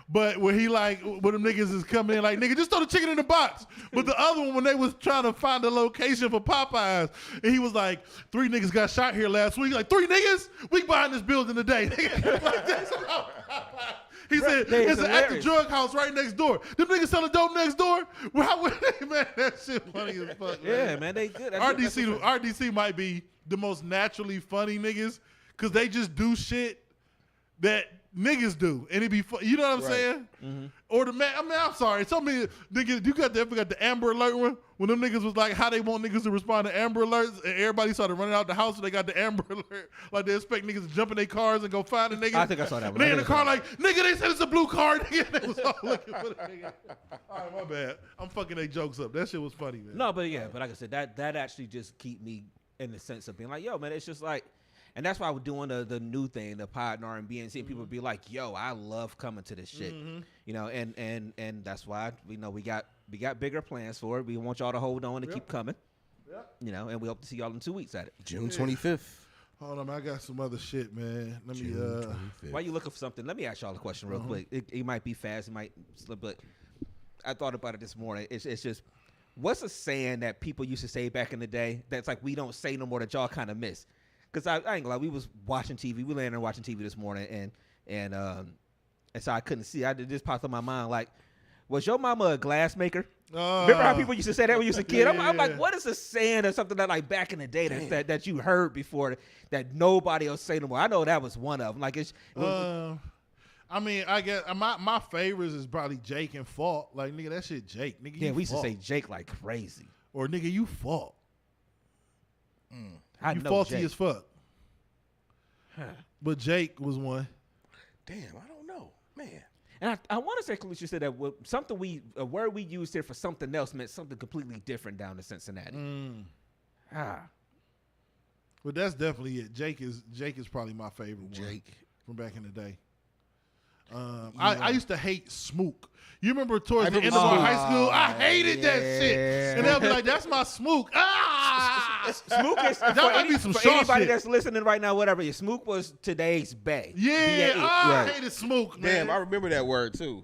But where he like, when them niggas is coming in like, nigga, just throw the chicken in the box. But the other one, when they was trying to find a location for Popeyes, and he was like, 3 niggas got shot here last week. Like, 3 niggas? We buying this building today. Like, that's how he said, it's at the drug house right next door. Them niggas selling dope next door? Well, how would they, man? That shit funny as fuck, man. Yeah, man, they good. RDC might be the most naturally funny niggas because they just do shit that niggas do, and it be fun. You know what I'm saying? Mm-hmm. Or the man. I mean, I'm sorry. So many niggas. You ever got the Amber Alert one when them niggas was like, how they want niggas to respond to Amber Alerts, and everybody started running out the house, and they got the Amber Alert, like they expect niggas to jump in their cars and go find a nigga. I think I saw that one. And they in the car like, nigga, they said it's a blue car. Nigga, they was all looking for the nigga. All right, my bad. I'm fucking their jokes up. That shit was funny, man. No, but yeah, but like I said, that actually just keep me in the sense of being like, yo, man, it's just like. And that's why we're doing the new thing, the pod and R&B, and seeing people be like, "Yo, I love coming to this shit," you know, and that's why we got bigger plans for it. We want y'all to hold on and keep coming, you know, and we hope to see y'all in 2 weeks at it. June 25th. Hold on, I got some other shit, man. Let me. While you looking for something, let me ask y'all a question real quick. It might be fast, it might slip, but I thought about it this morning. It's just, what's a saying that people used to say back in the day that's like we don't say no more that y'all kind of miss? Because I ain't gonna lie, we was watching TV. We landed there watching TV this morning, and so I couldn't see. It just popped in my mind like, was your mama a glass maker? Remember how people used to say that when you was a kid? I'm like, what is a saying or something that like back in the day that you heard before that nobody else say no more? I know that was one of them. Like I mean, I guess my favorites is probably Jake and Fault. Like, nigga, that shit Jake. Nigga, yeah, we used to say Jake like crazy. Or nigga, you Fault. I you know faulty Jake. as fuck. But Jake was one. Damn, I don't know, man. And I want to say, Kalisha said that something a word we used here for something else meant something completely different down in Cincinnati. But that's definitely it. Jake is probably my favorite one from back in the day. I used to hate Smook. You remember towards the end of our high school? I hated that shit. And they'll be like, that's my Smook. Smook is for anybody that's listening right now, whatever. Smook was today's Bay. Yeah, I hated Smook, man. Damn, I remember that word too.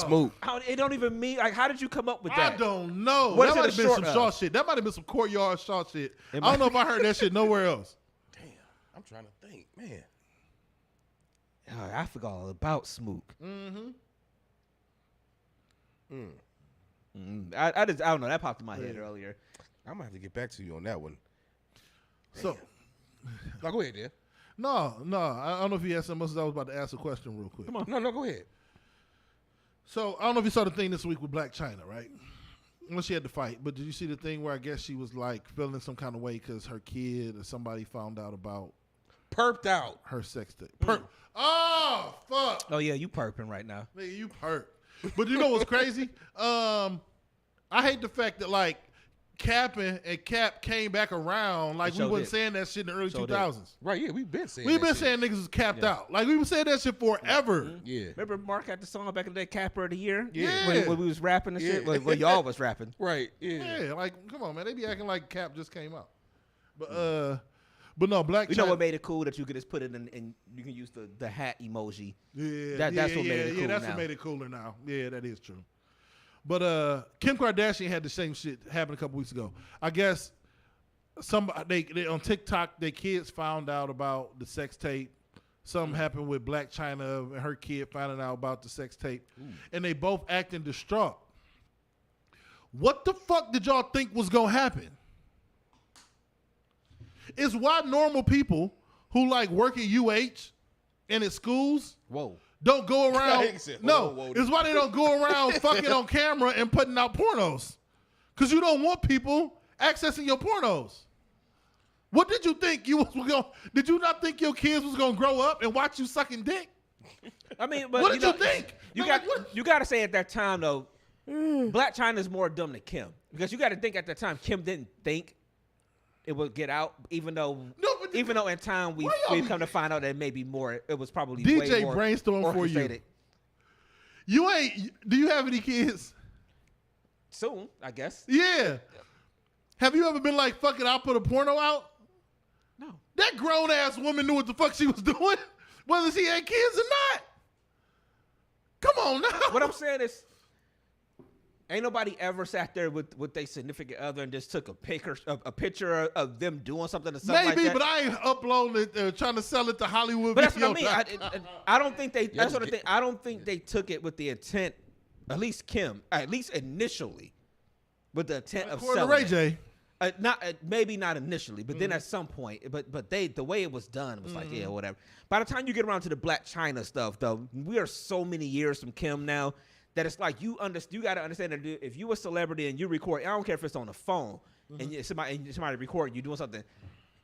Smook. It don't even mean like. How did you come up with that? I don't know. What that might have been some Shaw shit. That might have been some courtyard Shaw shit. I don't know if I heard that shit nowhere else. Damn, I'm trying to think, man. I forgot all about Smook. I don't know. That popped in my head earlier. I'm gonna have to get back to you on that one. So, no, go ahead, Dan. No. I don't know if you had something else. I was about to ask a question real quick. Come on. No, go ahead. So, I don't know if you saw the thing this week with Black China, right? Well, she had to fight, but did you see the thing where I guess she was like feeling some kind of way because her kid or somebody found out about perped out her sex tape? Oh, fuck. Oh, yeah, you perping right now. Nigga, you perp. But you know what's crazy? I hate the fact that, like, Cap came back around like we wasn't saying that shit in the early 2000s. Right, yeah, we've been saying niggas was capped out. Like, we were saying that shit forever. Yeah. Remember Mark had the song back in the day, Capper of the Year? Yeah. When we was rapping and shit? When y'all was rapping. Right, yeah. Yeah, like, come on, man. They be acting like Cap just came out. But no, Black China. You know what made it cool that you could just put it in you can use the hat emoji. Yeah. That's what made it cool. Yeah, that's what made it cooler now. Yeah, that is true. But Kim Kardashian had the same shit happen a couple weeks ago. I guess they on TikTok, their kids found out about the sex tape. Something happened with Black China and her kid finding out about the sex tape. And they both acting distraught. what the fuck did y'all think was gonna happen? It's why normal people who like work at UH and at schools don't go around. It's why they don't go around fucking on camera and putting out pornos. Because you don't want people accessing your pornos. What did you think you was going? Did you not think your kids was gonna grow up and watch you sucking dick? I mean, but what did you think? You got to say at that time though, Black China is more dumb than Kim, because you got to think at that time Kim didn't think it would get out, even though in time we've come to find out that maybe more. It was probably DJ way more brainstorm for you. You ain't. Do you have any kids? Soon, I guess. Yeah. Have you ever been like, fuck it, I'll put a porno out? No. That grown ass woman knew what the fuck she was doing, whether she had kids or not. Come on now. What I'm saying is, ain't nobody ever sat there with their significant other and just took a picture of them doing something or something Maybe, like that. but I ain't uploading it, trying to sell it to Hollywood. But that's what I mean. I don't think they. That's what I think. I don't think they took it with the intent. At least Kim. At least initially, with the intent of selling. Ray J. Maybe not initially, but then at some point. But the way it was done was like, yeah, whatever. By the time you get around to the Black China stuff, though, we are so many years from Kim now that it's like you got to understand that if you a celebrity and you record, I don't care if it's on the phone and somebody recording you doing something,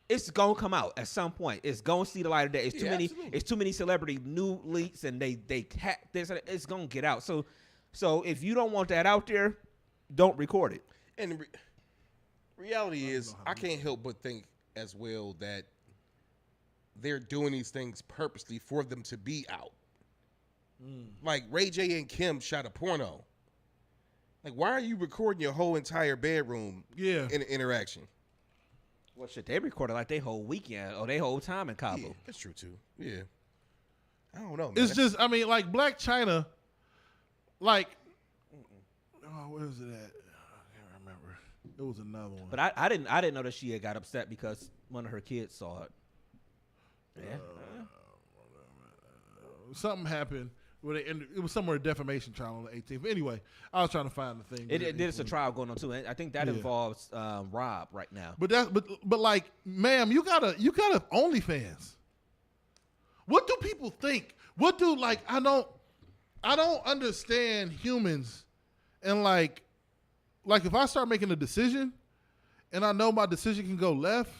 it's gonna come out at some point. It's gonna see the light of day. It's too many. Absolutely. It's too many celebrity new leaks, and it's gonna get out. So if you don't want that out there, don't record it. And the reality is, I can't help but think as well that they're doing these things purposely for them to be out. Like Ray J and Kim shot a porno. Like, why are you recording your whole entire bedroom in an interaction? Well, shit, they recorded like they whole weekend or they whole time in Cabo. Yeah, that's true too. Yeah. I don't know, man. It's just, I mean, like Black China, like, where is it at? I can't remember. It was another one. But I didn't know that she had got upset because one of her kids saw it. Yeah. Something happened. It was somewhere a defamation trial on the 18th. But anyway, I was trying to find the thing. There's a trial going on too. I think that involves Rob right now. But like, ma'am, you got OnlyFans. What do people think? What do I don't understand humans, and like if I start making a decision, and I know my decision can go left,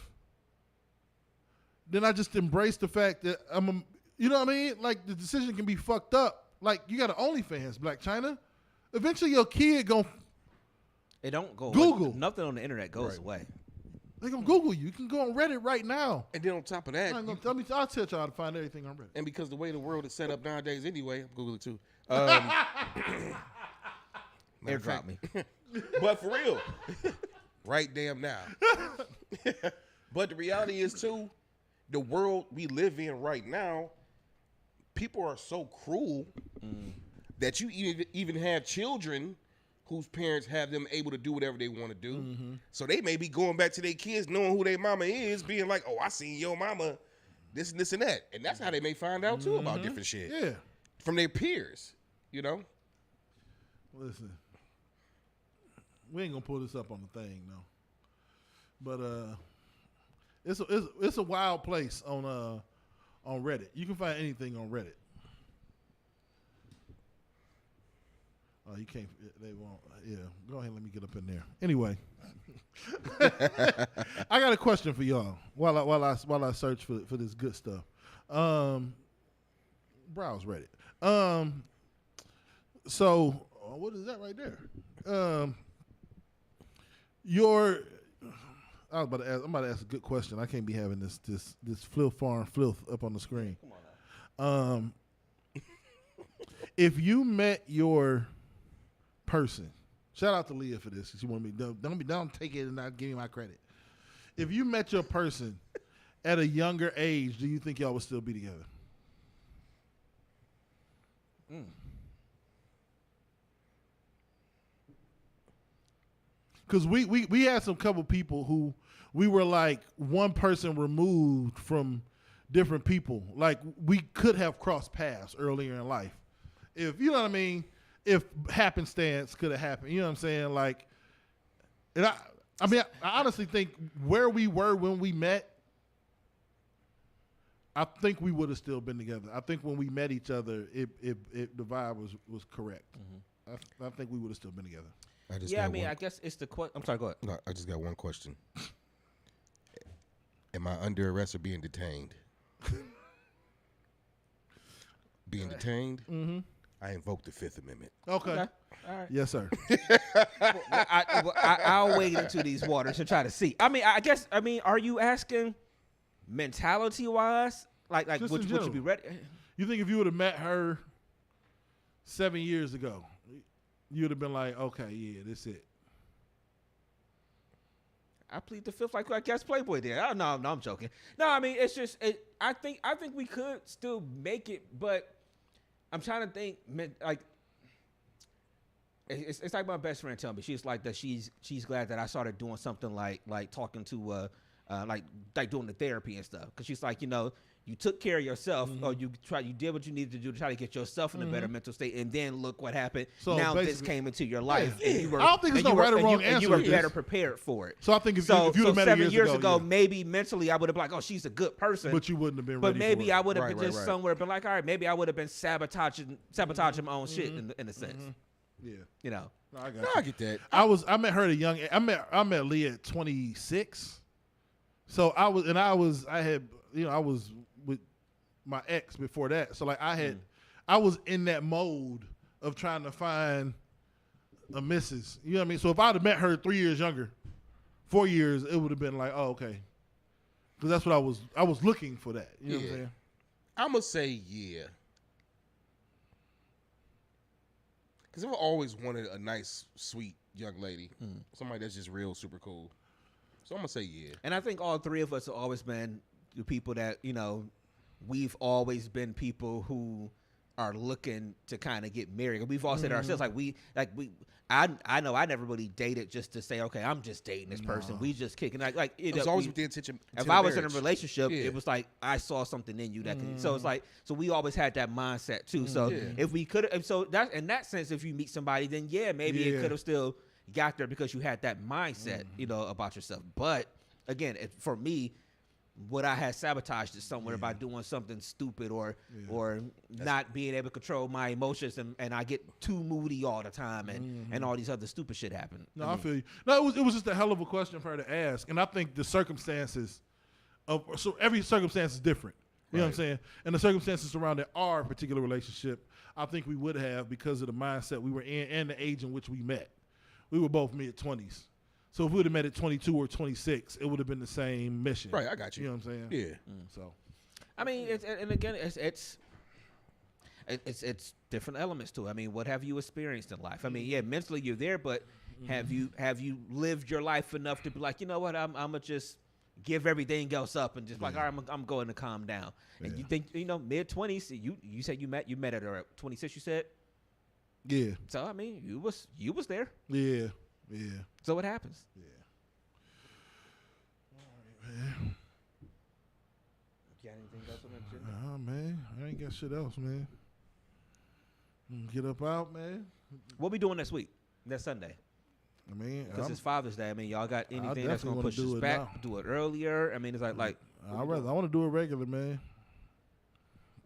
then I just embrace the fact that you know what I mean? Like, the decision can be fucked up. Like, you got an OnlyFans, Black China. Eventually, your kid it don't go Google. Away. Nothing on the internet goes away. They gonna Google you. You can go on Reddit right now. And then on top of that, I'll tell y'all to find everything on Reddit. And because the way the world is set up nowadays, anyway, I'm Googling too. AirDrop me. But for real, right damn now. But the reality is too, the world we live in right now, people are so cruel that you even have children whose parents have them able to do whatever they want to do. Mm-hmm. So they may be going back to their kids knowing who their mama is, being like, oh, I seen your mama this and this and that. And that's how they may find out too about different shit. Yeah. From their peers, you know? Listen, we ain't gonna pull this up on the thing, though. But it's a wild place on Reddit. You can find anything on Reddit. Oh, you can't. They won't. Yeah, go ahead. Let me get up in there. Anyway, I got a question for y'all while I search for this good stuff. Browse Reddit. So what is that right there? I'm about to ask a good question. I can't be having this filth farm filth up on the screen. Come on now. If you met your person, shout out to Leah for this. She wanted me don't take it and not give me my credit. If you met your person at a younger age, do you think y'all would still be together? Because we had some couple people who we were like one person removed from different people. Like, we could have crossed paths earlier in life. If, you know what I mean? If happenstance could have happened. You know what I'm saying? Like, And I mean, I honestly think where we were when we met, I think we would have still been together. I think when we met each other, the vibe was correct. I think we would have still been together. I guess it's the question. I'm sorry, go ahead. No, I just got one question. Am I under arrest or being detained? Being detained? Mm-hmm. I invoke the Fifth Amendment. Okay. All right. Yes, sir. I'll wade into these waters and try to see. I mean, are you asking mentality-wise? Like would you be ready? You think if you would have met her 7 years ago, you would have been like, okay, yeah, that's it. I plead the fifth, like I guess Playboy did. No, I'm joking. No, I mean it's just. I think we could still make it, but I'm trying to think. Like it's like my best friend telling me. She's like that. She's glad that I started doing something like talking to like doing the therapy and stuff. Because she's like, you took care of yourself, or you did what you needed to do to try to get yourself in a better mental state, and then look what happened. So now this came into your life. Yeah. And you were, I don't think there's no right or wrong answer. And you were to this. better prepared for it. So I think if you'd have met her 7 years ago, yeah. maybe mentally I would have been like, oh, she's a good person. But you wouldn't have been But ready maybe for it. I would have been just somewhere, been like, all right, maybe I would have been sabotaging my own shit in a sense. Yeah. No, I get that. I met her at a young age. I met Leah at 26. So I was with my ex before that. So like I was in that mode of trying to find a missus. You know what I mean? So if I'd have met her 3 years younger, 4 years, it would have been like, oh, okay. Because that's what I was looking for that. You know what I'm saying? I'm going to say yeah. Because I've always wanted a nice, sweet young lady. Somebody that's just real, super cool. So I'm going to say yeah. and I think all three of us have always been the people that, we've always been people who are looking to kind of get married. We've all said ourselves, I know I never really dated just to say, okay, I'm just dating this person. We just kicking It was always with the intention. If I was in a relationship, it was like I saw something in you that could. So it's like, so we always had that mindset too. So if we could, so that in that sense, if you meet somebody, then maybe it could have still got there because you had that mindset, about yourself. But again, for me, would I have sabotaged it somewhere by doing something stupid or not being able to control my emotions and I get too moody all the time and all these other stupid shit happen. No, I feel you. No, it was just a hell of a question for her to ask, and I think the circumstances so every circumstance is different. You know what I'm saying? And the circumstances surrounding our particular relationship, I think we would have because of the mindset we were in and the age in which we met. We were both mid-20s. So if we would have met at 22 or 26, it would have been the same mission. Right, I got you. You know what I'm saying? Yeah. So, I mean, it's different elements to it. I mean, what have you experienced in life? I mean, mentally you're there, but have you lived your life enough to be like, you know what, I'm gonna just give everything else up and just like, all right, I'm going to calm down. And you think, mid-20s, you said you met at her at 26, you said? Yeah. So I mean, you was there. Yeah. Yeah. So what happens? Yeah. All right, man. Got anything else on that agenda? Man. I ain't got shit else, man. Get up out, man. What we doing next week? Next Sunday? I mean, because it's Father's Day. I mean, y'all got anything that's gonna push do us it back? now. Do it earlier? I mean, it's like. I want to do it regular, man.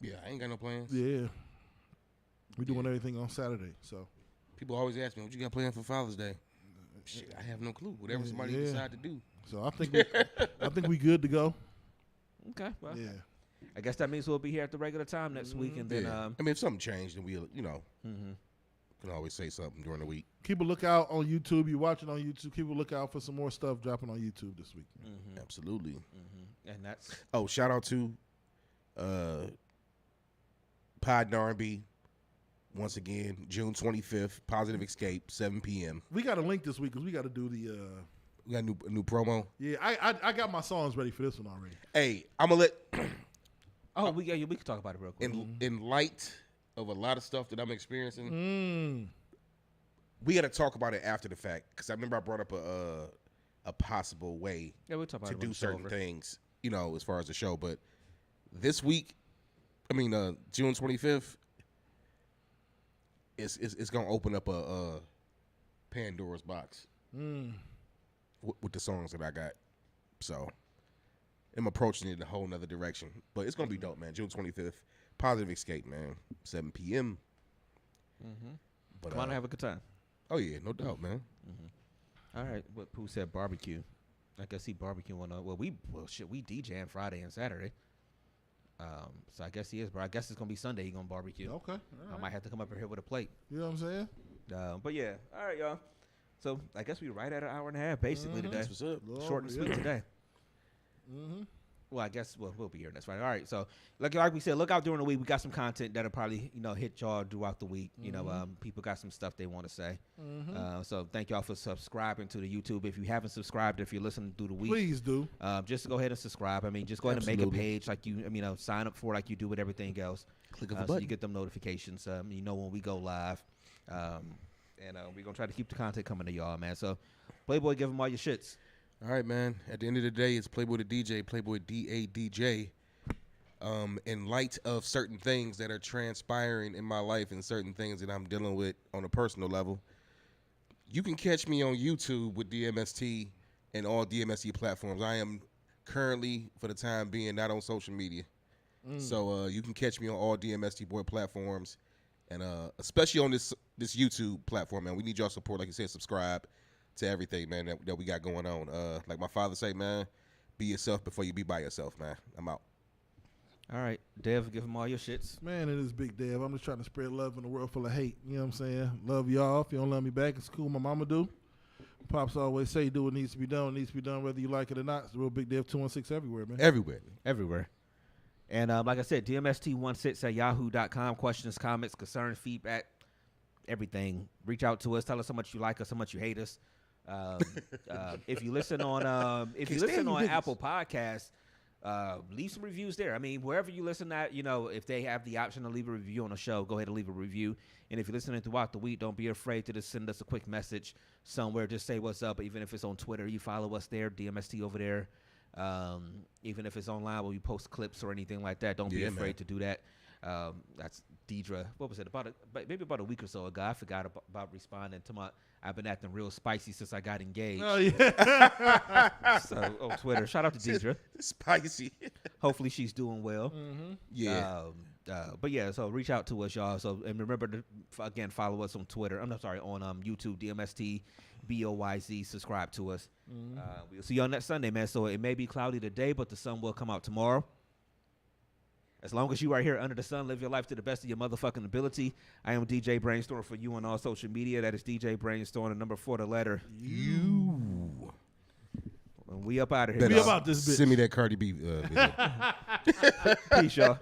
Yeah, I ain't got no plans. Yeah. We doing everything on Saturday, so. People always ask me, what you got planned for Father's Day? Shit, I have no clue. Whatever somebody decide to do. So I think we good to go. Okay. Well, yeah. I guess that means we'll be here at the regular time next week, and then. I mean, if something changed, then we'll, can always say something during the week. Keep a lookout on YouTube. You're watching on YouTube. Keep a lookout for some more stuff dropping on YouTube this week. Absolutely. And that's. Oh, shout out to Pod and R&B. Once again, June 25th, Positive Escape, 7 p.m. We got a link this week because we got to do the. We got a new promo. Yeah, I got my songs ready for this one already. Hey, I'm gonna let. we can talk about it real quick. In light of a lot of stuff that I'm experiencing, we got to talk about it after the fact because I remember I brought up a possible way we'll talk about to it do certain things, as far as the show. But this week, June 25th. It's gonna open up a Pandora's box. with the songs that I got. So I'm approaching it in a whole nother direction. But it's gonna be dope, man. June 25th, Positive Escape, man. 7 p.m. But, Come on and have a good time. Oh yeah, no doubt, man. All right. What Pooh said barbecue. I guess he barbecue on. We DJing Friday and Saturday. So I guess he is, bro. I guess it's gonna be Sunday. He gonna barbecue. Okay. All I right. might have to come up here with a plate. You know what I'm saying? But yeah. All right, y'all. So I guess we right at an hour and a half basically today. That's what's up. Short and sweet today. Well, I guess we'll be here next Friday. All right. So like we said, look out during the week. We got some content that'll probably hit y'all throughout the week. People got some stuff they want to say. So thank y'all for subscribing to the YouTube. If you haven't subscribed, if you're listening through the week, Please do. just go ahead and subscribe. I mean, just go ahead and make a page like you. Sign up for like you do with everything else. Click of a so button. you get them notifications. You know when we go live. And we're gonna try to keep the content coming to y'all, man. So Playboy, give them all your shits. All right, man. At the end of the day, it's Playboy the DJ, Playboy DADJ. In light of certain things that are transpiring in my life and certain things that I'm dealing with on a personal level, you can catch me on YouTube with DMST and all DMST platforms. I am currently, for the time being, not on social media. So you can catch me on all DMST boy platforms, and especially on this YouTube platform, man. We need y'all support. Like you said, subscribe to everything, man, that we got going on. Like my father say, man, be yourself before you be by yourself, man. I'm out. All right, Dev, give them all your shits. Man, it is Big Dev. I'm just trying to spread love in a world full of hate. You know what I'm saying? Love y'all. If you don't love me back, it's cool. My mama do. Pops always say, do what needs to be done. It needs to be done whether you like it or not. It's the real Big Dev 216 everywhere, man. Everywhere. And like I said, DMST16@yahoo.com. Questions, comments, concerns, feedback, everything. Reach out to us. Tell us how much you like us, how much you hate us. If you listen on Apple Podcasts, leave some reviews there. I mean, wherever you listen at, if they have the option to leave a review on the show, go ahead and leave a review. And if you're listening throughout the week, don't be afraid to just send us a quick message somewhere. Just say what's up. Even if it's on Twitter, you follow us there, DMST over there. Even if it's online where we post clips or anything like that, don't be afraid to do that. That's Deidre. What was it? Maybe about a week or so ago, I forgot about responding to I've been acting real spicy since I got engaged. Oh, yeah. So on Twitter, shout out to Deidre. Spicy. Hopefully she's doing well. Yeah. But yeah, so reach out to us, y'all. So and remember to again follow us on Twitter. On YouTube, DMST BOYZ. Subscribe to us. We'll see y'all next Sunday, man. So it may be cloudy today, but the sun will come out tomorrow. As long as you are here under the sun, live your life to the best of your motherfucking ability. I am DJ Brainstorm for you on all social media. That is DJ Brainstorm, the number 4, the letter U. And we up out of here. We about this bitch. Send me that Cardi B video. Peace, y'all.